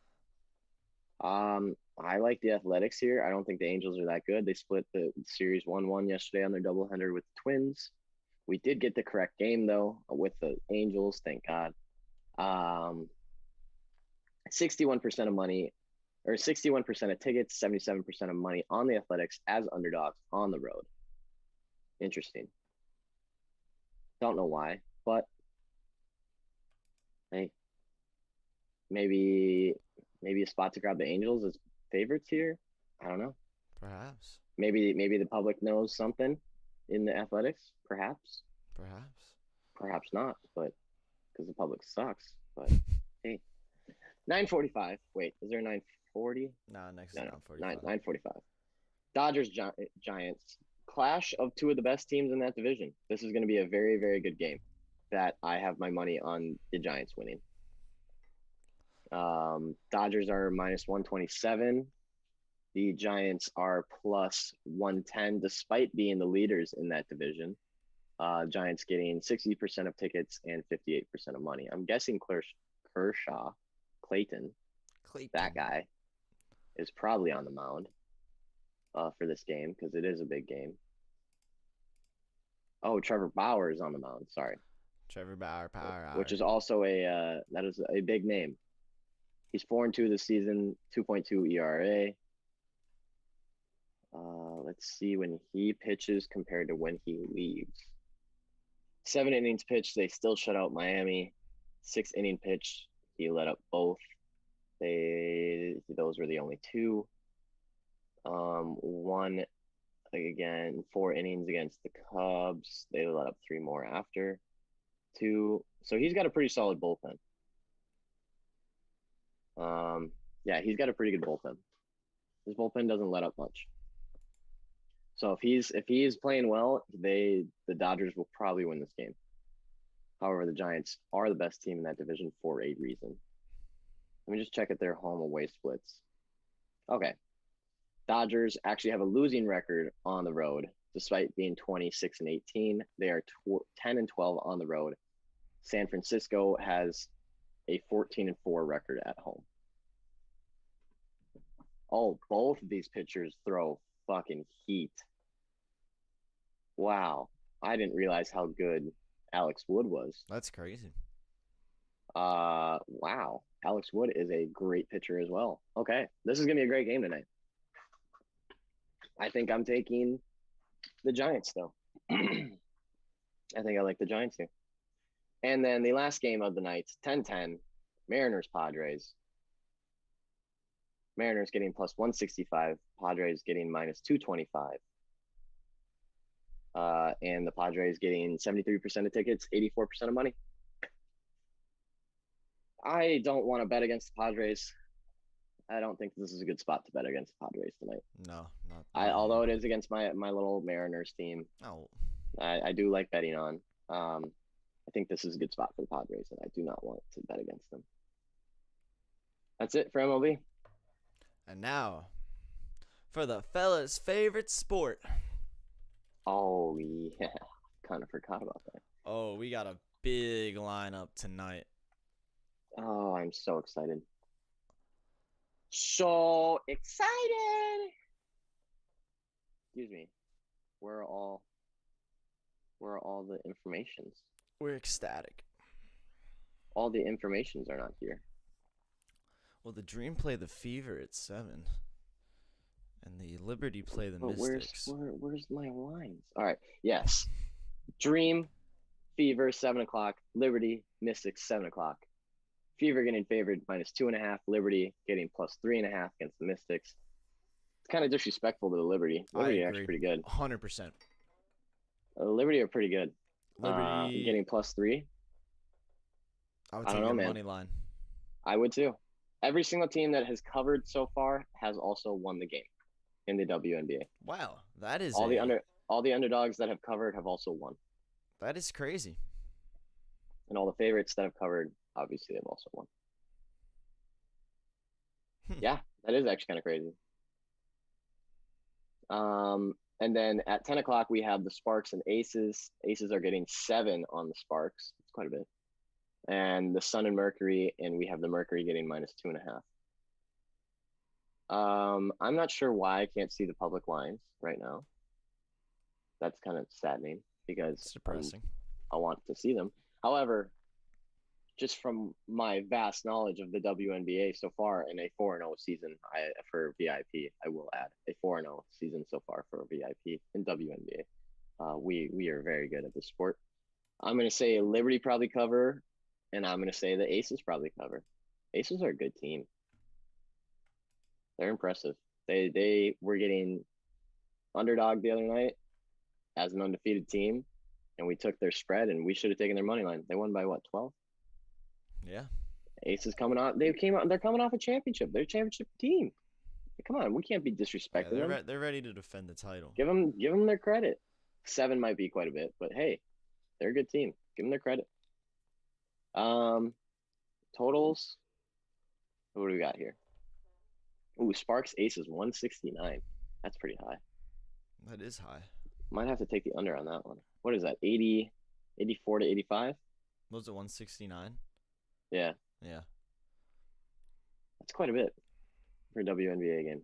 I like the Athletics here. I don't think the Angels are that good. They split the series 1-1 yesterday on their doubleheader with the Twins. We did get the correct game though with the Angels, thank God. 61% of money, or 61% of tickets, 77% of money on the Athletics as underdogs on the road. Interesting. Don't know why, but hey, maybe a spot to grab the Angels as favorites here. I don't know. Perhaps. Maybe the public knows something in the Athletics. Perhaps not. But because the public sucks. But hey, 9:45. Wait, is there 9:40? Nah, next No, is no, 9:45. 9:45. Dodgers Giants, clash of 2 of the best teams in that division. This is going to be a very, very good game. That I have my money on the Giants winning. Dodgers are minus 127. The Giants are plus 110, despite being the leaders in that division. Giants getting 60% of tickets and 58% of money. I'm guessing Clayton, that guy, is probably on the mound for this game because it is a big game. Oh, Trevor Bauer is on the mound. Sorry. Trevor Bauer, power hour. Which is also that is a big name. He's 4-2 this season, 2.2 ERA. Let's see when he pitches compared to when he leaves. 7 innings pitched, they still shut out Miami. 6 inning pitch, he let up both. Those were the only 2. 1 like again 4 innings against the Cubs. They let up 3 more after 2. So he's got a pretty solid bullpen. Yeah, he's got a pretty good bullpen. His bullpen doesn't let up much. So if he's playing well, the Dodgers will probably win this game. However, the Giants are the best team in that division for a reason. Let me just check at their home away splits. Okay. Dodgers actually have a losing record on the road, despite being 26-18. They are 10-12 on the road. San Francisco has a 14-4 record at home. Oh, both of these pitchers throw fucking heat. Wow. I didn't realize how good Alex Wood was. That's crazy. Wow. Alex Wood is a great pitcher as well. Okay. This is going to be a great game tonight. I think I'm taking the Giants, though. I think I like the Giants here. And then the last game of the night, 10-10, Mariners-Padres. Mariners getting plus 165, Padres getting minus 225. And the Padres getting 73% of tickets, 84% of money. I don't want to bet against the Padres. I don't think this is a good spot to bet against the Padres tonight. No, not. Although it is against my little Mariners team. Oh. I do like betting on. I think this is a good spot for the Padres, and I do not want to bet against them. That's it for MLB. And now, for the fellas' favorite sport. Oh, yeah. Kind of forgot about that. Oh, we got a big lineup tonight. Oh, I'm so excited. So excited. Excuse me. Where are all the informations? We're ecstatic. All the informations are not here. Well, the Dream play the Fever at 7. And the Liberty play the But Mystics. where's my lines? All right. Yes. Dream, Fever, 7 o'clock. Liberty, Mystics, 7 o'clock. Fever getting favored minus 2.5. Liberty getting plus 3.5 against the Mystics. It's kind of disrespectful to the Liberty. Liberty are actually pretty good. 100%. Liberty are pretty good. Liberty Getting plus 3. I would I take don't know, a man. money line. I would too. Every single team that has covered so far has also won the game in the WNBA. Wow, that is all the underdogs that have covered have also won. That is crazy. And all the favorites that have covered, obviously, have also won. Yeah, that is actually kind of crazy. And then at 10 o'clock, we have the Sparks and Aces. Aces are getting 7 on the Sparks. It's quite a bit. And the Sun and Mercury, and we have the Mercury getting minus 2.5. I'm not sure why I can't see the public lines right now. That's kind of saddening because It's depressing. I want to see them. However, just from my vast knowledge of the WNBA so far in a 4-0 season, for VIP, I will add a 4-0 season so far for VIP in WNBA. We are very good at this sport. I'm going to say Liberty probably cover, and I'm going to say the Aces probably cover. Aces are a good team. They're impressive. They were getting underdog the other night as an undefeated team, and we took their spread, and we should have taken their money line. They won by what, 12? Yeah. Aces coming out. They're coming off a championship. They're a championship team. Come on, we can't be disrespecting them. They're ready to defend the title. Give them their credit. 7 might be quite a bit, but hey, they're a good team. Give them their credit. Totals. What do we got here? Ooh, Sparks Aces 169. That's pretty high. That is high. Might have to take the under on that one. What is that? 84 to 85? Was it 169? Yeah. Yeah. That's quite a bit for a WNBA game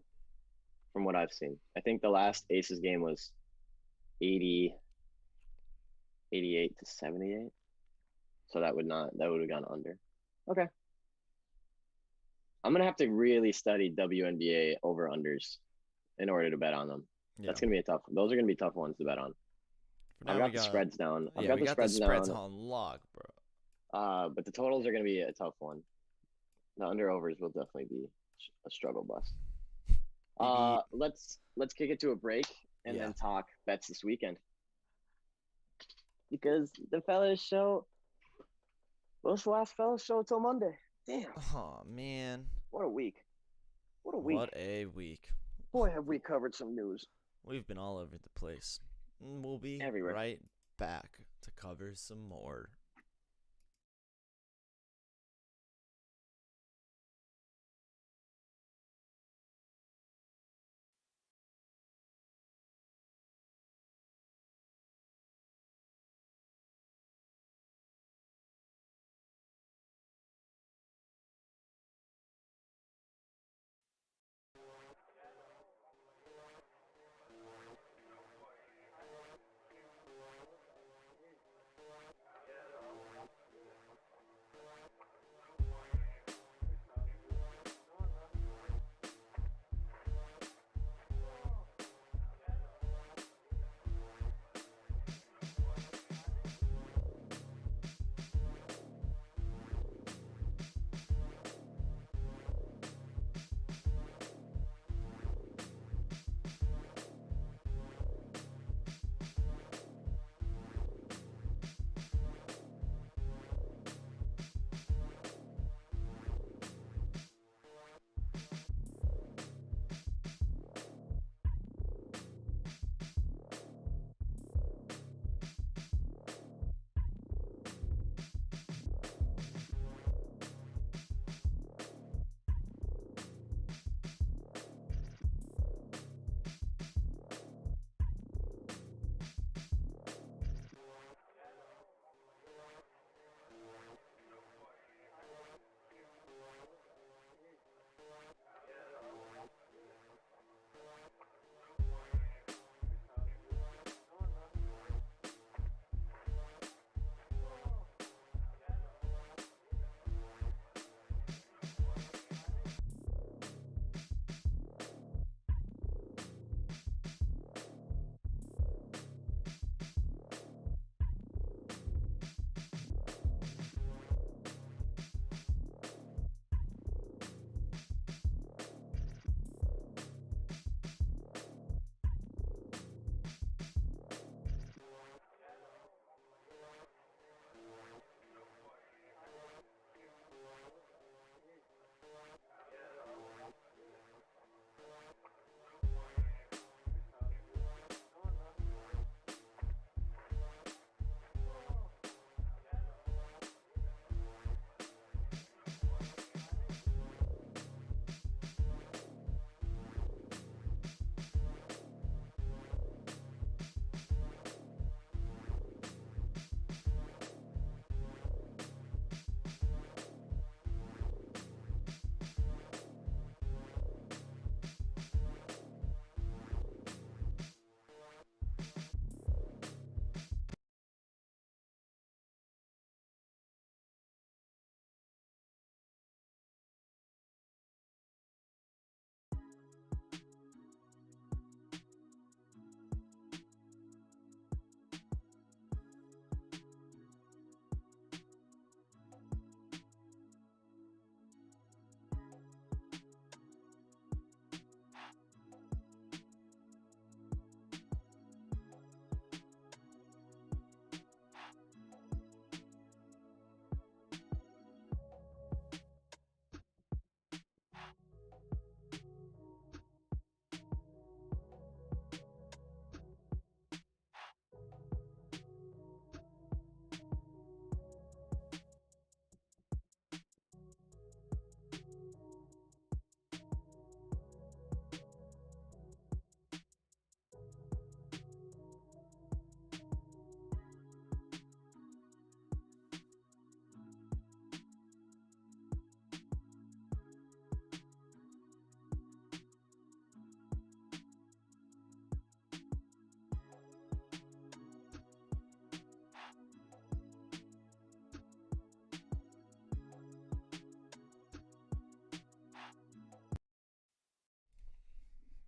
from what I've seen. I think the last Aces game was 88 to 78. So that would have gone under. Okay. I'm going to have to really study WNBA over-unders in order to bet on them. Yeah. That's going to be those are going to be tough ones to bet on. I've got the spreads down. We got the spreads on lock, bro. But the totals are going to be a tough one. The under-overs will definitely be a struggle bus. Let's kick it to a break, and Yeah. then talk bets this weekend. Because the fellas show, what's the last fellas show till Monday? Damn, Oh man, what a week. What a week. what a week. Boy, have we covered some news. We've been all over the place. And we'll be Everywhere. right back to cover some more.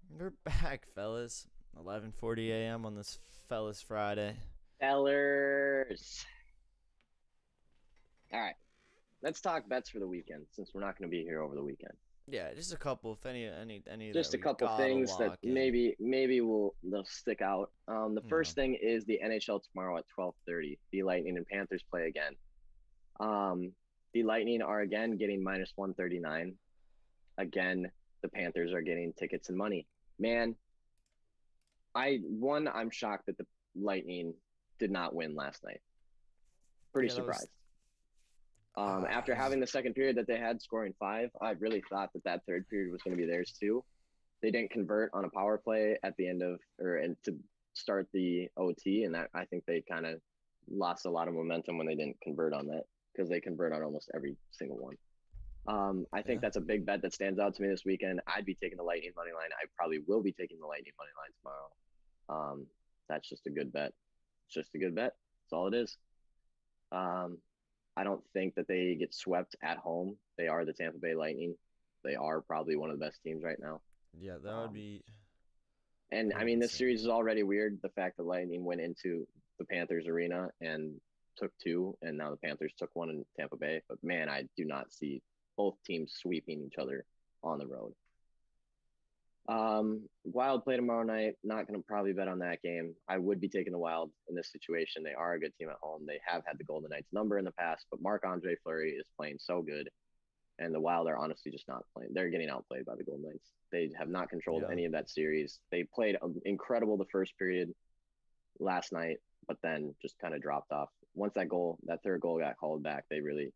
We're back, fellas. 11:40 a.m. on this fellas Friday. Fellers. All right. Let's talk bets for the weekend since we're not going to be here over the weekend. Yeah, just a couple. If any Just that a we couple gotta things that lock in. maybe they'll stick out. The first thing is the NHL tomorrow at 12:30. The Lightning and Panthers play again. The Lightning are again getting minus 139. Again, the Panthers are getting tickets and money. Man, I'm shocked that the Lightning did not win last night. Pretty Yeah, that was- surprised. After it was- having the second period that they had scoring 5, I really thought that third period was going to be theirs too. They didn't convert on a power play at the end and to start the OT, and that I think they kind of lost a lot of momentum when they didn't convert on that, because they convert on almost every single one. I think that's a big bet that stands out to me this weekend. I'd be taking the Lightning money line. I probably will be taking the Lightning money line tomorrow. That's just a good bet. It's just a good bet. That's all it is. I don't think that they get swept at home. They are the Tampa Bay Lightning. They are probably one of the best teams right now. Yeah, that would be. And I mean, this series is already weird. The fact that Lightning went into the Panthers arena and took 2, and now the Panthers took 1 in Tampa Bay. But man, I do not see both teams sweeping each other on the road. Wild play tomorrow night. Not going to probably bet on that game. I would be taking the Wild in this situation. They are a good team at home. They have had the Golden Knights number in the past, but Marc-Andre Fleury is playing so good, and the Wild are honestly just not playing. They're getting outplayed by the Golden Knights. They have not controlled any of that series. They played incredible the first period last night, but then just kind of dropped off. Once that third goal got called back, they really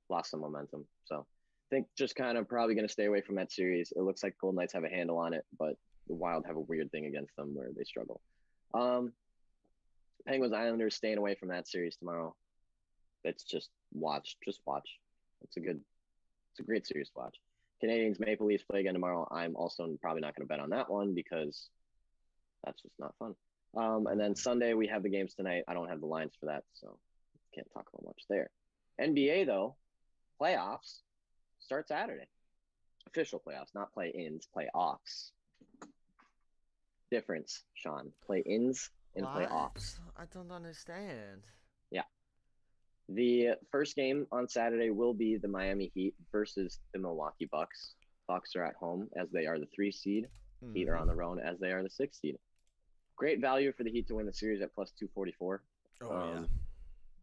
lost some momentum. So I think just kind of probably going to stay away from that series. It looks like Golden Knights have a handle on it, but the Wild have a weird thing against them where they struggle. Penguins Islanders, staying away from that series tomorrow. It's just watch. It's a great series to watch. Canadians Maple Leafs play again tomorrow. I'm also probably not going to bet on that one because that's just not fun. And then Sunday we have the games tonight. I don't have the lines for that, so can't talk about much there. NBA though, playoffs start Saturday. Official playoffs, not play-ins, playoffs. Difference, Sean. Play-ins and playoffs. I don't understand. Yeah. The first game on Saturday will be the Miami Heat versus the Milwaukee Bucks. Bucks are at home as they are the 3 seed. Heat are on the road as they are the 6 seed. Great value for the Heat to win the series at plus 244. Yeah.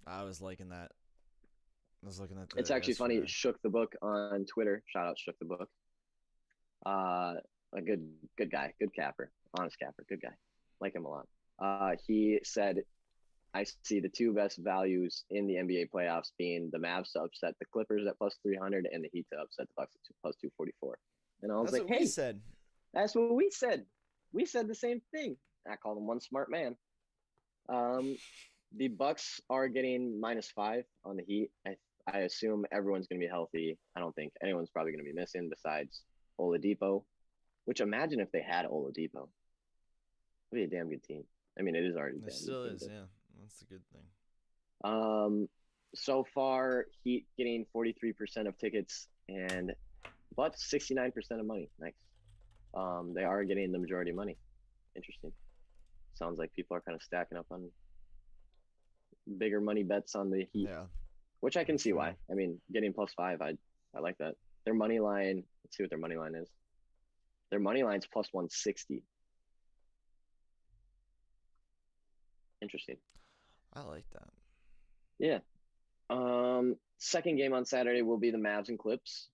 I was liking that. I was looking at that. It's actually funny. Shook the Book on Twitter. Shout out Shook the Book. A good guy, good capper, honest capper, good guy. Like him a lot. He said, I see the 2 best values in the NBA playoffs being the Mavs to upset the Clippers at plus 300 and the Heat to upset the Bucks at plus 244. And I was like, hey, said. That's what we said. We said the same thing. I called him one smart man. The Bucks are getting -5 on the Heat. I assume everyone's going to be healthy. I don't think anyone's probably going to be missing besides Oladipo, which imagine if they had Oladipo. It'd be a damn good team. I mean, it is already. It still is, yeah. That's a good thing. So far, Heat getting 43% of tickets and Bucks 69% of money. Nice. They are getting the majority of money. Interesting. Sounds like people are kind of stacking up on bigger money bets on the Heat. Yeah. Which I can see why. I mean, getting +5, I like that. Their money line, let's see what their money line is. Their money line's plus 160. Interesting. I like that. Yeah. Second game on Saturday will be the Mavs and Clips.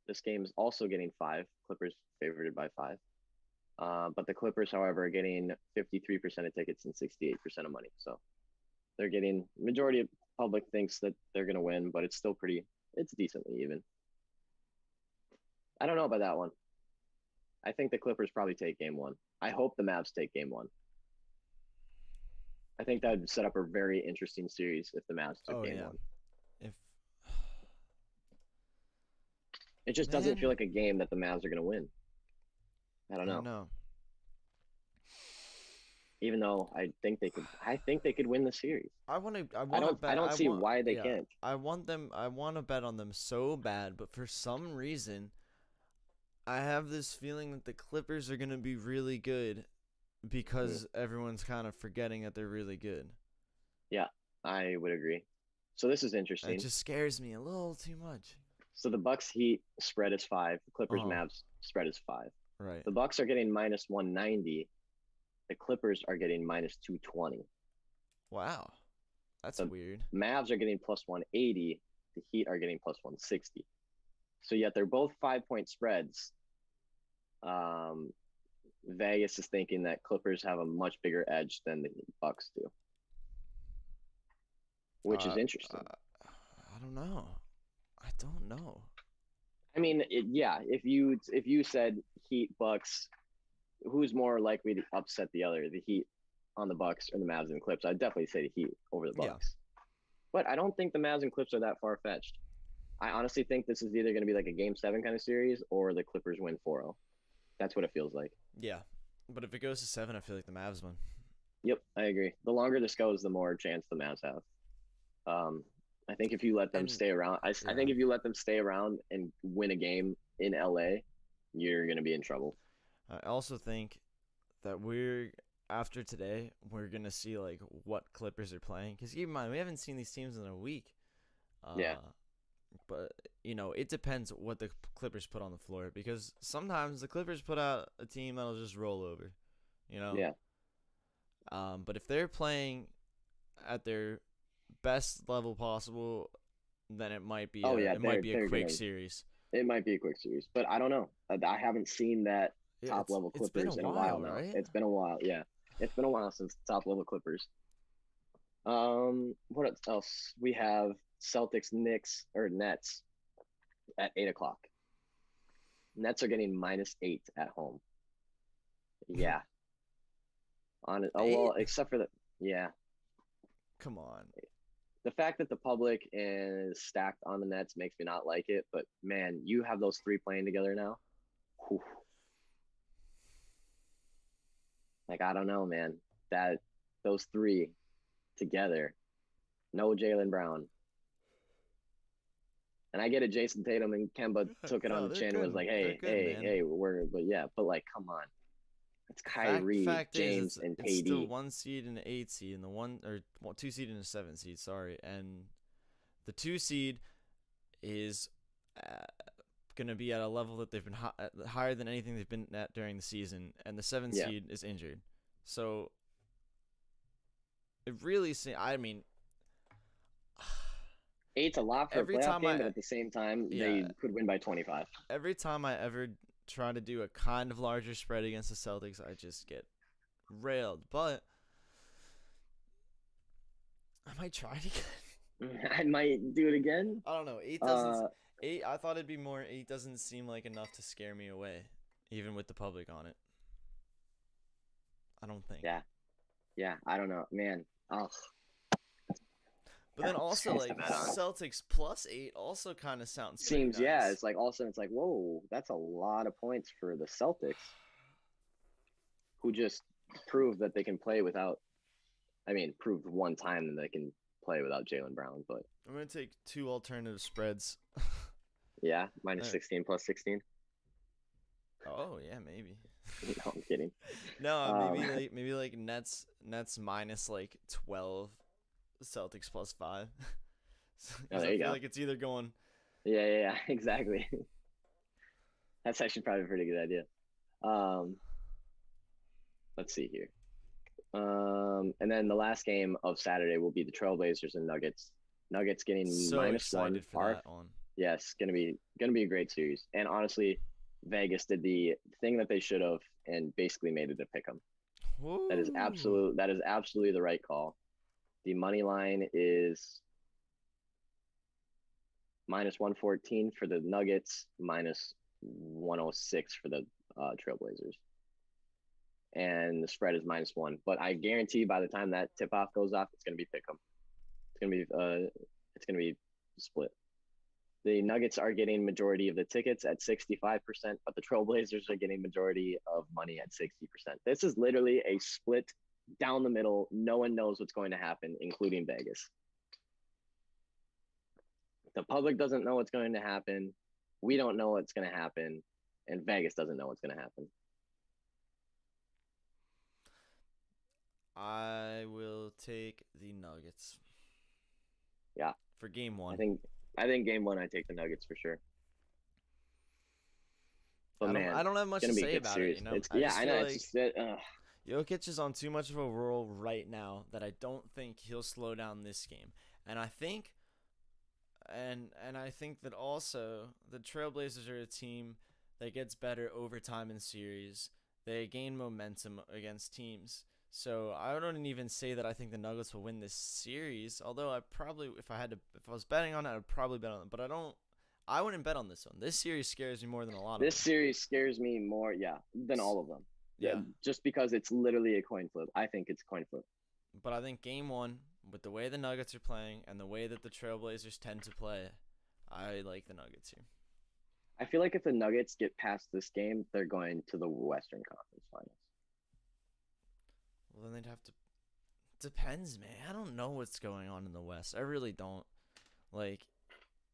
This game is also getting 5. Clippers favored by 5. But the Clippers, however, are getting 53% of tickets and 68% of money. So they're getting, majority of public thinks that they're going to win, but it's still it's decently even. I don't know about that one. I think the Clippers probably take game 1. I hope the Mavs take game 1. I think that would set up a very interesting series if the Mavs took game 1. It just doesn't feel like a game that the Mavs are going to win. I don't know. Even though I think they could win the series. I don't see why they can't. I want to bet on them so bad, but for some reason I have this feeling that the Clippers are going to be really good because everyone's kind of forgetting that they're really good. Yeah, I would agree. So this is interesting. It just scares me a little too much. So the Bucks Heat spread is 5. The Clippers Uh-huh. Mavs spread is 5. Right. The Bucks are getting minus 190. The Clippers are getting minus 220. Wow. That's The weird. Mavs are getting plus 180. The Heat are getting plus 160. So yet they're both 5-point spreads. Vegas is thinking that Clippers have a much bigger edge than the Bucks do, which is interesting. I don't know. I don't know. I mean, if you said Heat Bucks, who's more likely to upset the other, the Heat on the Bucks or the Mavs and Clips? I'd definitely say the Heat over the Bucks. But I don't think the Mavs and Clips are that far fetched. I honestly think this is either going to be like a Game 7 kind of series or the Clippers win 4-0. That's what it feels like. Yeah. But if it goes to 7, I feel like the Mavs win. Yep, I agree. The longer this goes, the more chance the Mavs have. I think if you let them stay around, I think if you let them stay around and win a game in LA, you're going to be in trouble. I also think that after today, we're going to see like what Clippers are playing. Because keep in mind, we haven't seen these teams in a week. Yeah. But, it depends what the Clippers put on the floor. Because sometimes the Clippers put out a team that'll just roll over, Yeah. But if they're playing at their best level possible, then it might be a quick series. It might be a quick series, but I don't know. I haven't seen that top level Clippers in a while now. Right? It's been a while. Yeah, it's been a while since top level Clippers. What else? We have Celtics, Knicks, or Nets at 8:00. Nets are getting -8 at home. Yeah. Well, except for yeah. Come on. The fact that the public is stacked on the Nets makes me not like it, but man, you have those three playing together now. Whew. Like, I don't know, man. Those three together, no Jaylen Brown. And I get it, Jason Tatum and Kemba took it on the chin and was like, hey, but like, come on. It's Kyrie, James, and KD. It's still 1 seed and an 8 seed, and the 2 seed and a 7 seed. Sorry, and the 2 seed is gonna be at a level that they've been higher than anything they've been at during the season, and the 7 seed is injured. So it really, I mean, 8's a lot for a playoff game, but at the same time, they could win by 25. Every time I ever try to do a kind of larger spread against the Celtics, I just get railed. But I might try it again. I might do it again. I don't know. 8 doesn't. 8. I thought it'd be more. 8 doesn't seem like enough to scare me away, even with the public on it. I don't think. Yeah. I don't know, man. Oh. But then also, like, Celtics +8 also kind of seems nice. Yeah, it's like all of a sudden it's like, whoa, that's a lot of points for the Celtics, who just proved that they can play without. I mean, proved one time that they can play without Jaylen Brown. But I'm gonna take 2 alternative spreads. Yeah, -16 +16. Oh yeah, maybe. No, I'm kidding. No, maybe like Nets minus like 12. Celtics +5. There you I feel go. like it's either going. Yeah, exactly. That's actually probably a pretty good idea. Let's see here. And then the last game of Saturday will be the Trailblazers and Nuggets. Nuggets getting so -1. Excited for that one. Yes, gonna be a great series. And honestly, Vegas did the thing that they should have and basically made it a pick 'em. That is absolutely the right call. The money line is -114 for the Nuggets, -106 for the Trailblazers, and the spread is -1. But I guarantee by the time that tip off goes off, it's gonna be pick 'em. It's gonna be split. The Nuggets are getting majority of the tickets at 65%, but the Trailblazers are getting majority of money at 60%. This is literally a split down the middle. No one knows what's going to happen, including Vegas. The public doesn't know what's going to happen. We don't know what's going to happen. And Vegas doesn't know what's going to happen. I will take the Nuggets. Yeah. For game 1. I think I think game one I take the Nuggets for sure. But I don't have much it's to gonna be a say good about series. it. You know, It's I just I feel know. like It's just Jokic is on too much of a roll right now that I don't think he'll slow down this game. And I think, and I think that also the Trailblazers are a team that gets better over time in series. They gain momentum against teams. So I don't even say that I think the Nuggets will win this series. Although I probably, if I was betting on it, I'd probably bet on it. But I wouldn't bet on this one. This series scares me more than a lot of this them. series scares me more, than all of them. Yeah. Just because it's literally a coin flip. I think it's a coin flip. But I think game one, with the way the Nuggets are playing and the way that the Trailblazers tend to play, I like the Nuggets here. I feel like if the Nuggets get past this game, they're going to the Western Conference Finals. Well, then they'd have to. Depends, man. I don't know what's going on in the West. I really don't. Like,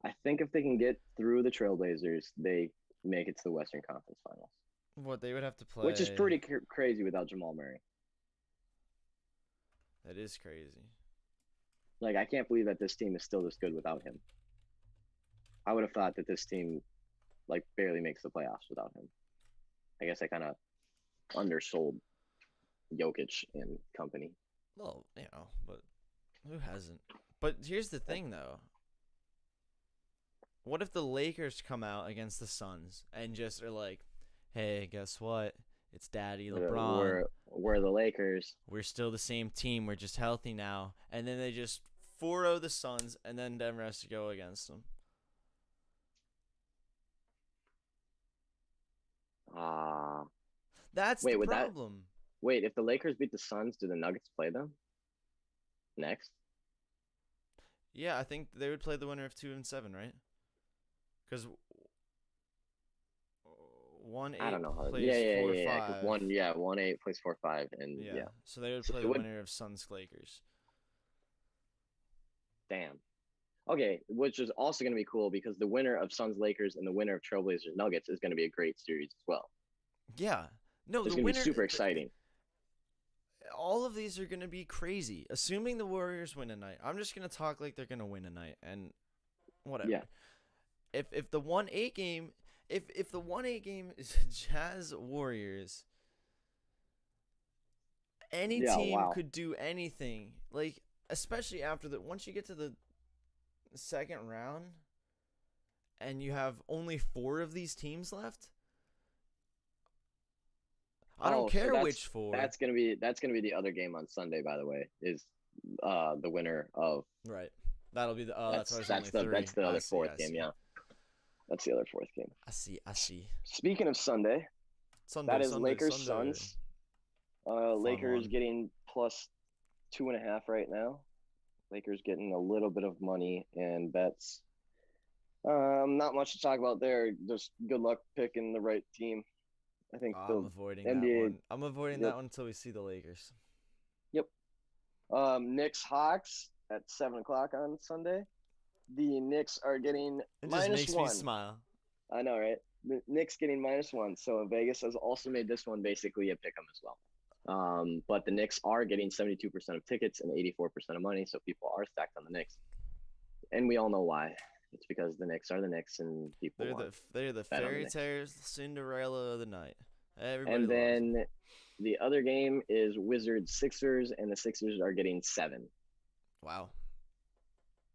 I think if they can get through the Trailblazers, they make it to the Western Conference Finals. what they would have to play. Which is pretty crazy without Jamal Murray. That is crazy. Like, I can't believe that this team is still this good without him. I would have thought that this team, like, barely makes the playoffs without him. I guess I kind of undersold Jokic and company. Well, you know, but who hasn't? But here's the thing, though. What if the Lakers come out against the Suns and just are like, hey, guess what? It's Daddy LeBron. We're the Lakers. We're still the same team. We're just healthy now. And then they just 4-0 the Suns, and then Denver has to go against them. That's the problem. Wait, if the Lakers beat the Suns, do the Nuggets play them next? Yeah, I think they would play the winner of 2 and 7, right? Because 1-8 I don't know. plays Yeah. 4-5. 1-8 plays 4-5, and Yeah. So they would So play it the would- winner of Suns Lakers. Damn. Okay, which is also going to be cool because the winner of Suns Lakers and the winner of Trailblazers Nuggets is going to be a great series as well. Yeah. No, It's the going to winner. be super exciting. All of these are going to be crazy. Assuming the Warriors win tonight, I'm just going to talk like they're going to win tonight and whatever. Yeah. If the 1-8 game, if the 1-8 game is Jazz Warriors, any team could do anything. Like, especially after once you get to the second round and you have only 4 of these teams left. I don't care which 4. That's gonna be the other game on Sunday, by the way, is the winner of Right. That'll be the that's the other fourth game, yeah. That's the other fourth game. I see. Speaking of Sunday, that is Lakers Suns. Lakers getting plus 2.5 right now. Lakers getting a little bit of money and bets. Not much to talk about there. Just good luck picking the right team. I think I'm avoiding NBA, that one. I'm avoiding that one until we see the Lakers. Yep. Knicks Hawks at 7:00 on Sunday. The Knicks are getting It -1. just makes me smile. I know, right? The Knicks getting -1. So Vegas has also made this one basically a pick 'em as well. But the Knicks are getting 72% of tickets and 84% of money, so people are stacked on the Knicks, and we all know why. It's because the Knicks are the Knicks, and people they're the fairy tales Cinderella of the night. Everybody and then the other game is Wizards Sixers, and the Sixers are getting 7. Wow.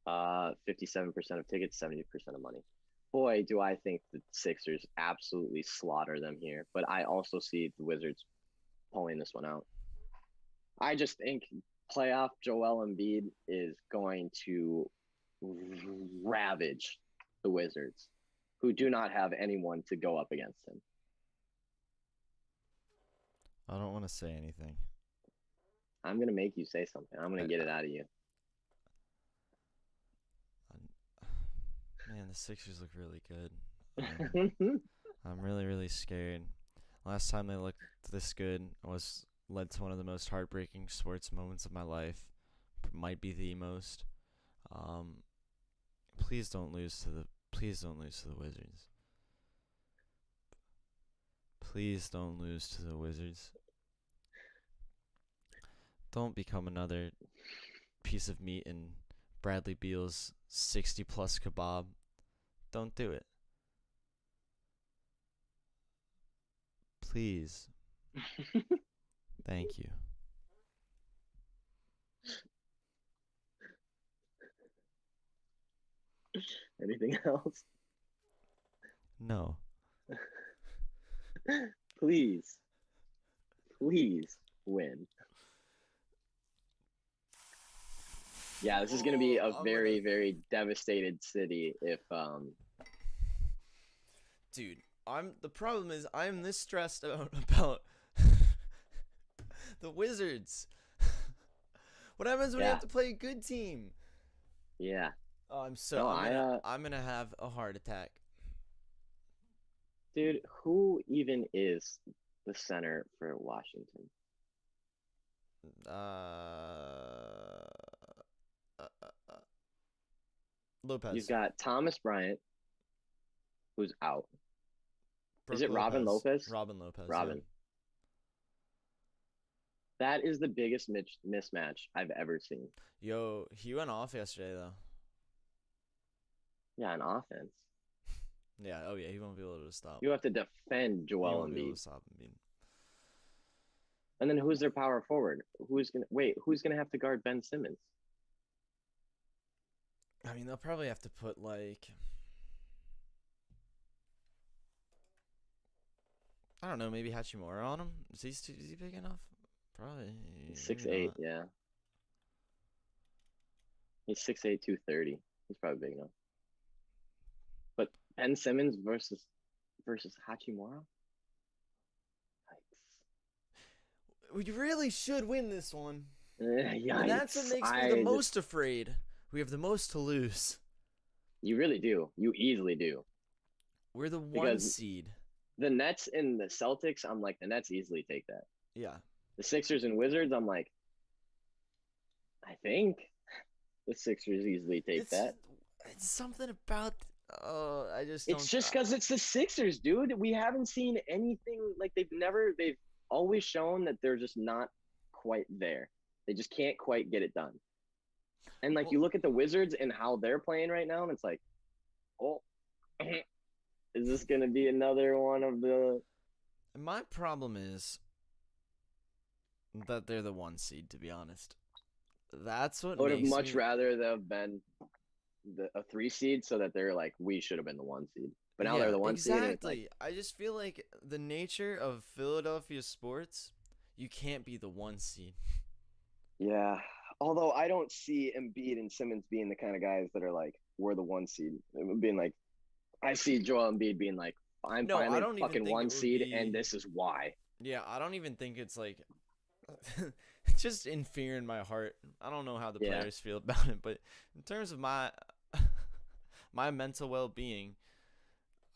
57% of tickets, 70% of money. Boy, do I think the Sixers absolutely slaughter them here, but I also see the Wizards pulling this one out. I just think playoff Joel Embiid is going to ravage the Wizards, who do not have anyone to go up against him. I don't want to say anything. I'm going to make you say something. I'm going to get it out of you. Man, the Sixers look really good. I'm really, really scared. Last time they looked this good led to one of the most heartbreaking sports moments of my life. Might be the most. Please don't lose to the Wizards. Please don't lose to the Wizards. Don't become another piece of meat in Bradley Beal's 60-plus kebab. Don't do it. Please. Thank you. Anything else? No. Please win. Yeah, this is going to be a very, very devastated city if Dude, the problem is I'm this stressed about the Wizards. What happens when you have to play a good team? Yeah. Oh, I'm gonna have a heart attack. Dude, who even is the center for Washington? Lopez. You've got Thomas Bryant, who's out. Brook Is it Robin Lopez? Robin Lopez. Robin. Yeah. That is the biggest mismatch I've ever seen. Yo, he went off yesterday though. Yeah, on offense. Yeah. Oh yeah, he won't be able to stop. You have to defend Joel Embiid. Embiid. And then who's their power forward? Who's gonna have to guard Ben Simmons? I mean, they'll probably have to put like, I don't know, maybe Hachimura on him. Is he big enough? Probably. 6'8", yeah. He's 6'8", 230. He's probably big enough. But Ben Simmons versus Hachimura? We really should win this one. Yikes. And that's what makes me the most afraid. We have the most to lose. You really do. You easily do. We're the one seed. The Nets and the Celtics, I'm like, the Nets easily take that. Yeah. The Sixers and Wizards, I'm like, I think the Sixers easily take that. It's something about, I just don't. It's just because it's the Sixers, dude. We haven't seen anything, like they've always shown that they're just not quite there. They just can't quite get it done. And like you look at the Wizards and how they're playing right now, and it's like, oh, is this gonna be another one of the? My problem is that they're the one seed. To be honest, that's what I would have much rather they've been a 3 seed, so that they're like, we should have been the 1 seed. But now they're the 1 seed. Exactly. I just feel like the nature of Philadelphia sports, you can't be the 1 seed. Yeah. Although I don't see Embiid and Simmons being the kind of guys that are like, we're the 1 seed. Being like, I see Joel Embiid being like, I'm finally fucking 1 seed, and this is why. Yeah, I don't even think it's like, just in fear in my heart. I don't know how the players feel about it, but in terms of my mental well-being,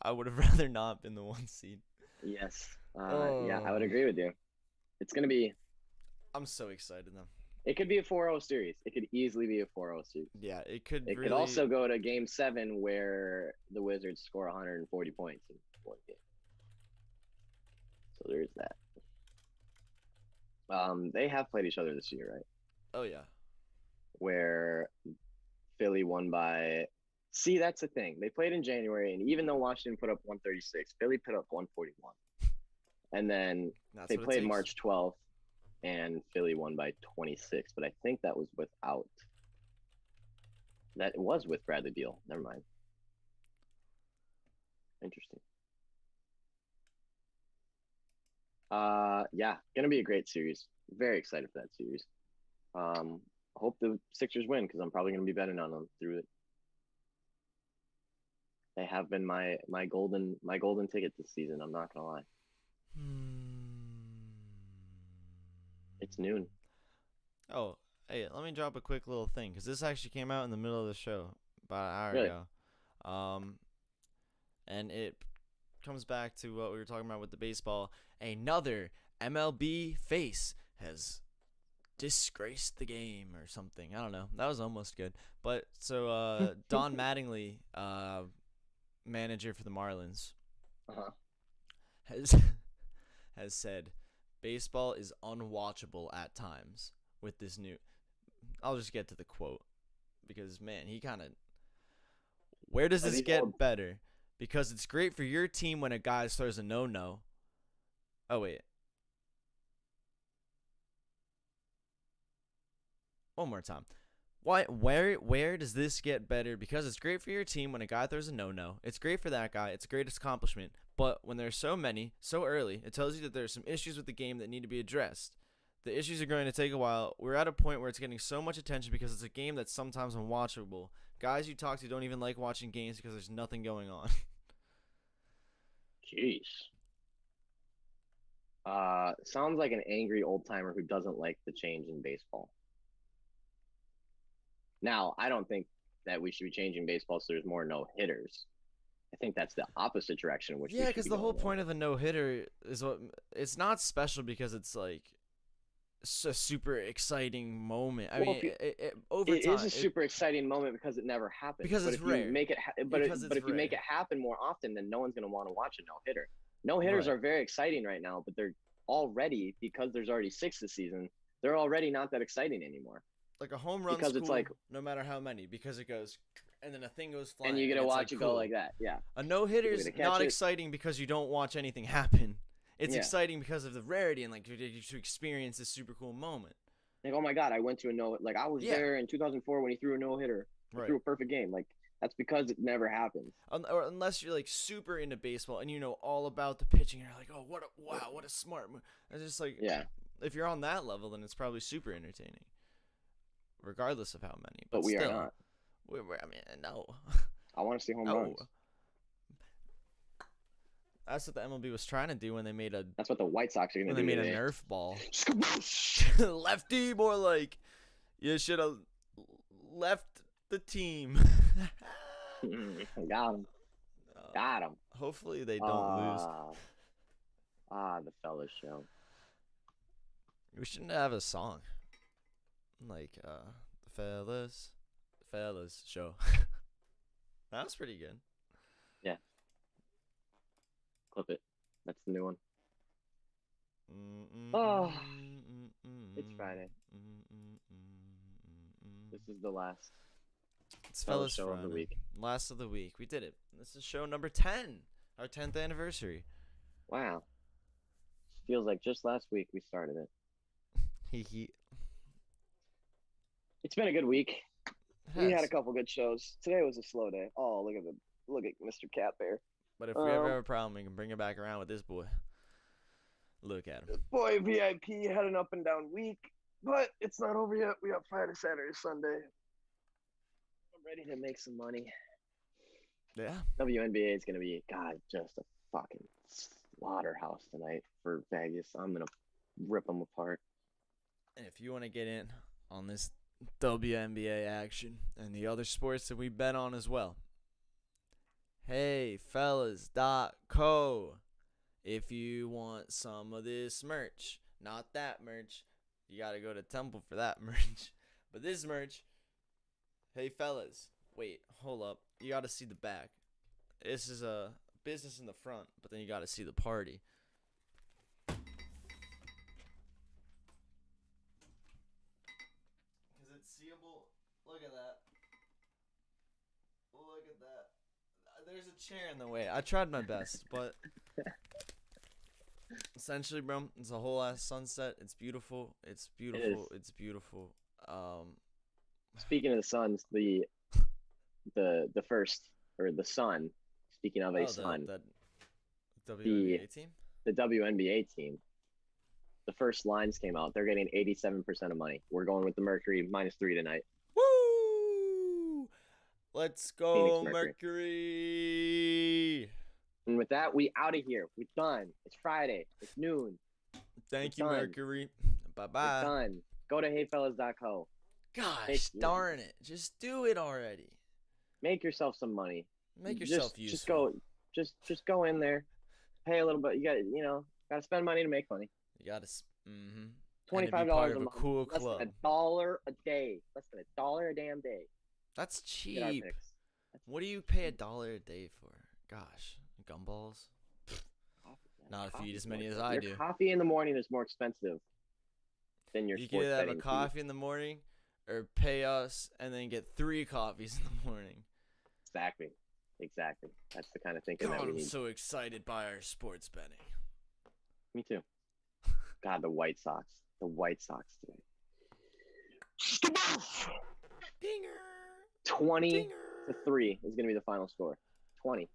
I would have rather not been the 1 seed. Yes. Yeah, I would agree with you. It's going to be... I'm so excited, though. It could be a 4-0 series. It could easily be a 4-0 series. Yeah, it could It could also go to Game 7 where the Wizards score 140 points in one game. So there's that. They have played each other this year, right? Oh, yeah. Where Philly won by... See, that's the thing. They played in January, and even though Washington put up 136, Philly put up 141. And then they played March 12th, and Philly won by 26. But I think that was without... That was with Bradley Beal. Never mind. Interesting. Yeah, gonna be a great series. Very excited for that series. Hope the Sixers win because I'm probably gonna be betting on them through it. They have been my golden ticket this season. I'm not gonna lie. It's noon. Oh, hey, let me drop a quick little thing because this actually came out in the middle of the show about an hour ago. And it comes back to what we were talking about with the baseball. Another MLB face has disgraced the game or something. I don't know. That was almost good. But so Don Mattingly, manager for the Marlins, has said baseball is unwatchable at times with this new. I'll just get to the quote. because, man, he kind of. Where does this get better? Because it's great for your team when a guy throws a no-no. Oh, wait. One more time. Where does this get better? Because it's great for your team when a guy throws a no-no. It's great for that guy. It's a great accomplishment. But when there's so many, so early, it tells you that there's some issues with the game that need to be addressed. The issues are going to take a while. We're at a point where it's getting so much attention because it's a game that's sometimes unwatchable. Guys you talk to don't even like watching games because there's nothing going on. Jeez. Sounds like an angry old timer who doesn't like the change in baseball. Now, I don't think that we should be changing baseball so there's more no hitters. I think that's the opposite direction. Yeah, because the whole point of a no hitter is it's not special because it's like it's a super exciting moment. I mean, over time, it is a super exciting moment because it never happens. Because it's rare. But if you make it happen more often, then no one's going to want to watch a no hitter. No hitters are very exciting right now, but they're already, because there's already 6 this season, they're already not that exciting anymore. Like a home run, because cool, it's like no matter how many, because it goes, and then a thing goes flying, and you get to watch like, it cool. go like that. Yeah. A no hitter's not exciting because you don't watch anything happen. It's exciting because of the rarity and like to experience this super cool moment. Like, oh my God, I went to a no. Like I was there in 2004 when he threw a no hitter, threw a perfect game. Like that's because it never happens. Or unless you're like super into baseball and you know all about the pitching, and you're like, oh, what a smart move. It's just like, if you're on that level, then it's probably super entertaining, regardless of how many. But we still, are not. I mean, no. I want to see home runs. That's what the MLB was trying to do when they made a. That's what the White Sox are going to do. When they made today. a Nerf ball. Lefty, more like you should have left the team. Got him. Got him. Hopefully they don't lose. The Fellas show. We shouldn't have a song like the Fellas show. That was pretty good. Yeah. Clip it. That's the new one. Oh, it's Friday. This is the last. It's Fellas show of the week. Last of the week. We did it. This is show number 10. Our 10th anniversary. Wow. Feels like just last week we started it. It's been a good week. We had a couple good shows. Today was a slow day. Oh, look at Mr. Cat Bear. But if we ever have a problem, we can bring it back around with this boy. Look at him. Boy, VIP had an up and down week, but it's not over yet. We got Friday, Saturday, Sunday. I'm ready to make some money. Yeah. WNBA is going to be, God, just a fucking slaughterhouse tonight for Vegas. I'm going to rip them apart. And if you want to get in on this WNBA action and the other sports that we bet on as well, heyfellas.co. If you want some of this merch, not that merch, you got to go to Temple for that merch. But this merch, hey fellas, wait, hold up. You got to see the back. This is a business in the front, but then you got to see the party. Is it seeable? Look at that. Look at that. There's a chair in the way. I tried my best, but essentially, bro, it's a whole ass sunset. It's beautiful. It's beautiful. It's beautiful. Speaking of the Suns, the first, or the Sun. Speaking of a Sun, the WNBA team. The WNBA team. The first lines came out. They're getting 87% of money. We're going with the Mercury -3 tonight. Woo! Let's go, Mercury. And with that, we out of here. We're done. It's Friday. It's noon. Thank you, Mercury. Bye-bye. We're done. Go to heyfellas.co. Gosh darn it. Just do it already. Make yourself some money. Make yourself useful. Just go in there. Pay a little bit. You got to spend money to make money. You got to $25 a month. Cool less club. than $1 a day. Less than $1 a damn day. That's cheap. What do you pay $1 a day for? Gosh, gumballs. Not if you eat as many as I do. Coffee in the morning is more expensive than your You sports can have a betting coffee in the morning, or pay us and then get 3 coffees in the morning. Exactly. That's the kind of thinking that God, we I'm need. so excited by our sports betting. Me too. God, the White Sox today. Dinger. 20-3 is going to be the final score. 20.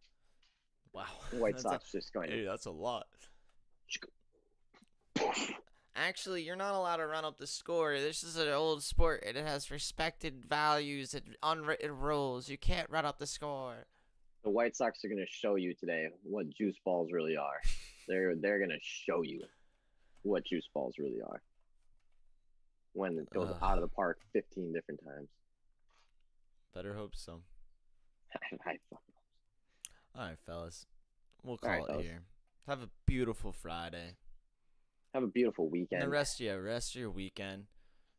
Wow. The White That's Sox just going Hey, to. that's a lot. Actually, you're not allowed to run up the score. This is an old sport, and it has respected values and unwritten rules. You can't run up the score. The White Sox are going to show you today what juice balls really are. They're going to show you what juice balls really are. When it goes out of the park 15 different times. Better hope so. I All right, fellas. We'll All call right, it fellas. here. Have a beautiful Friday. Have a beautiful weekend. And the rest of your weekend.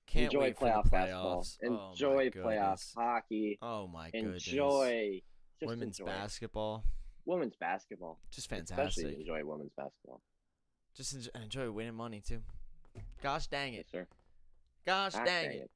Can't Enjoy wait for the playoff basketball. playoffs. Oh, my Enjoy playoff goodness. hockey. Oh my goodness. Enjoy Women's enjoy it. basketball. Women's basketball. Just Especially fantastic. enjoy women's basketball. Just enjoy winning money too. Gosh dang Yes, it. sir. Gosh Gosh dang dang it. it.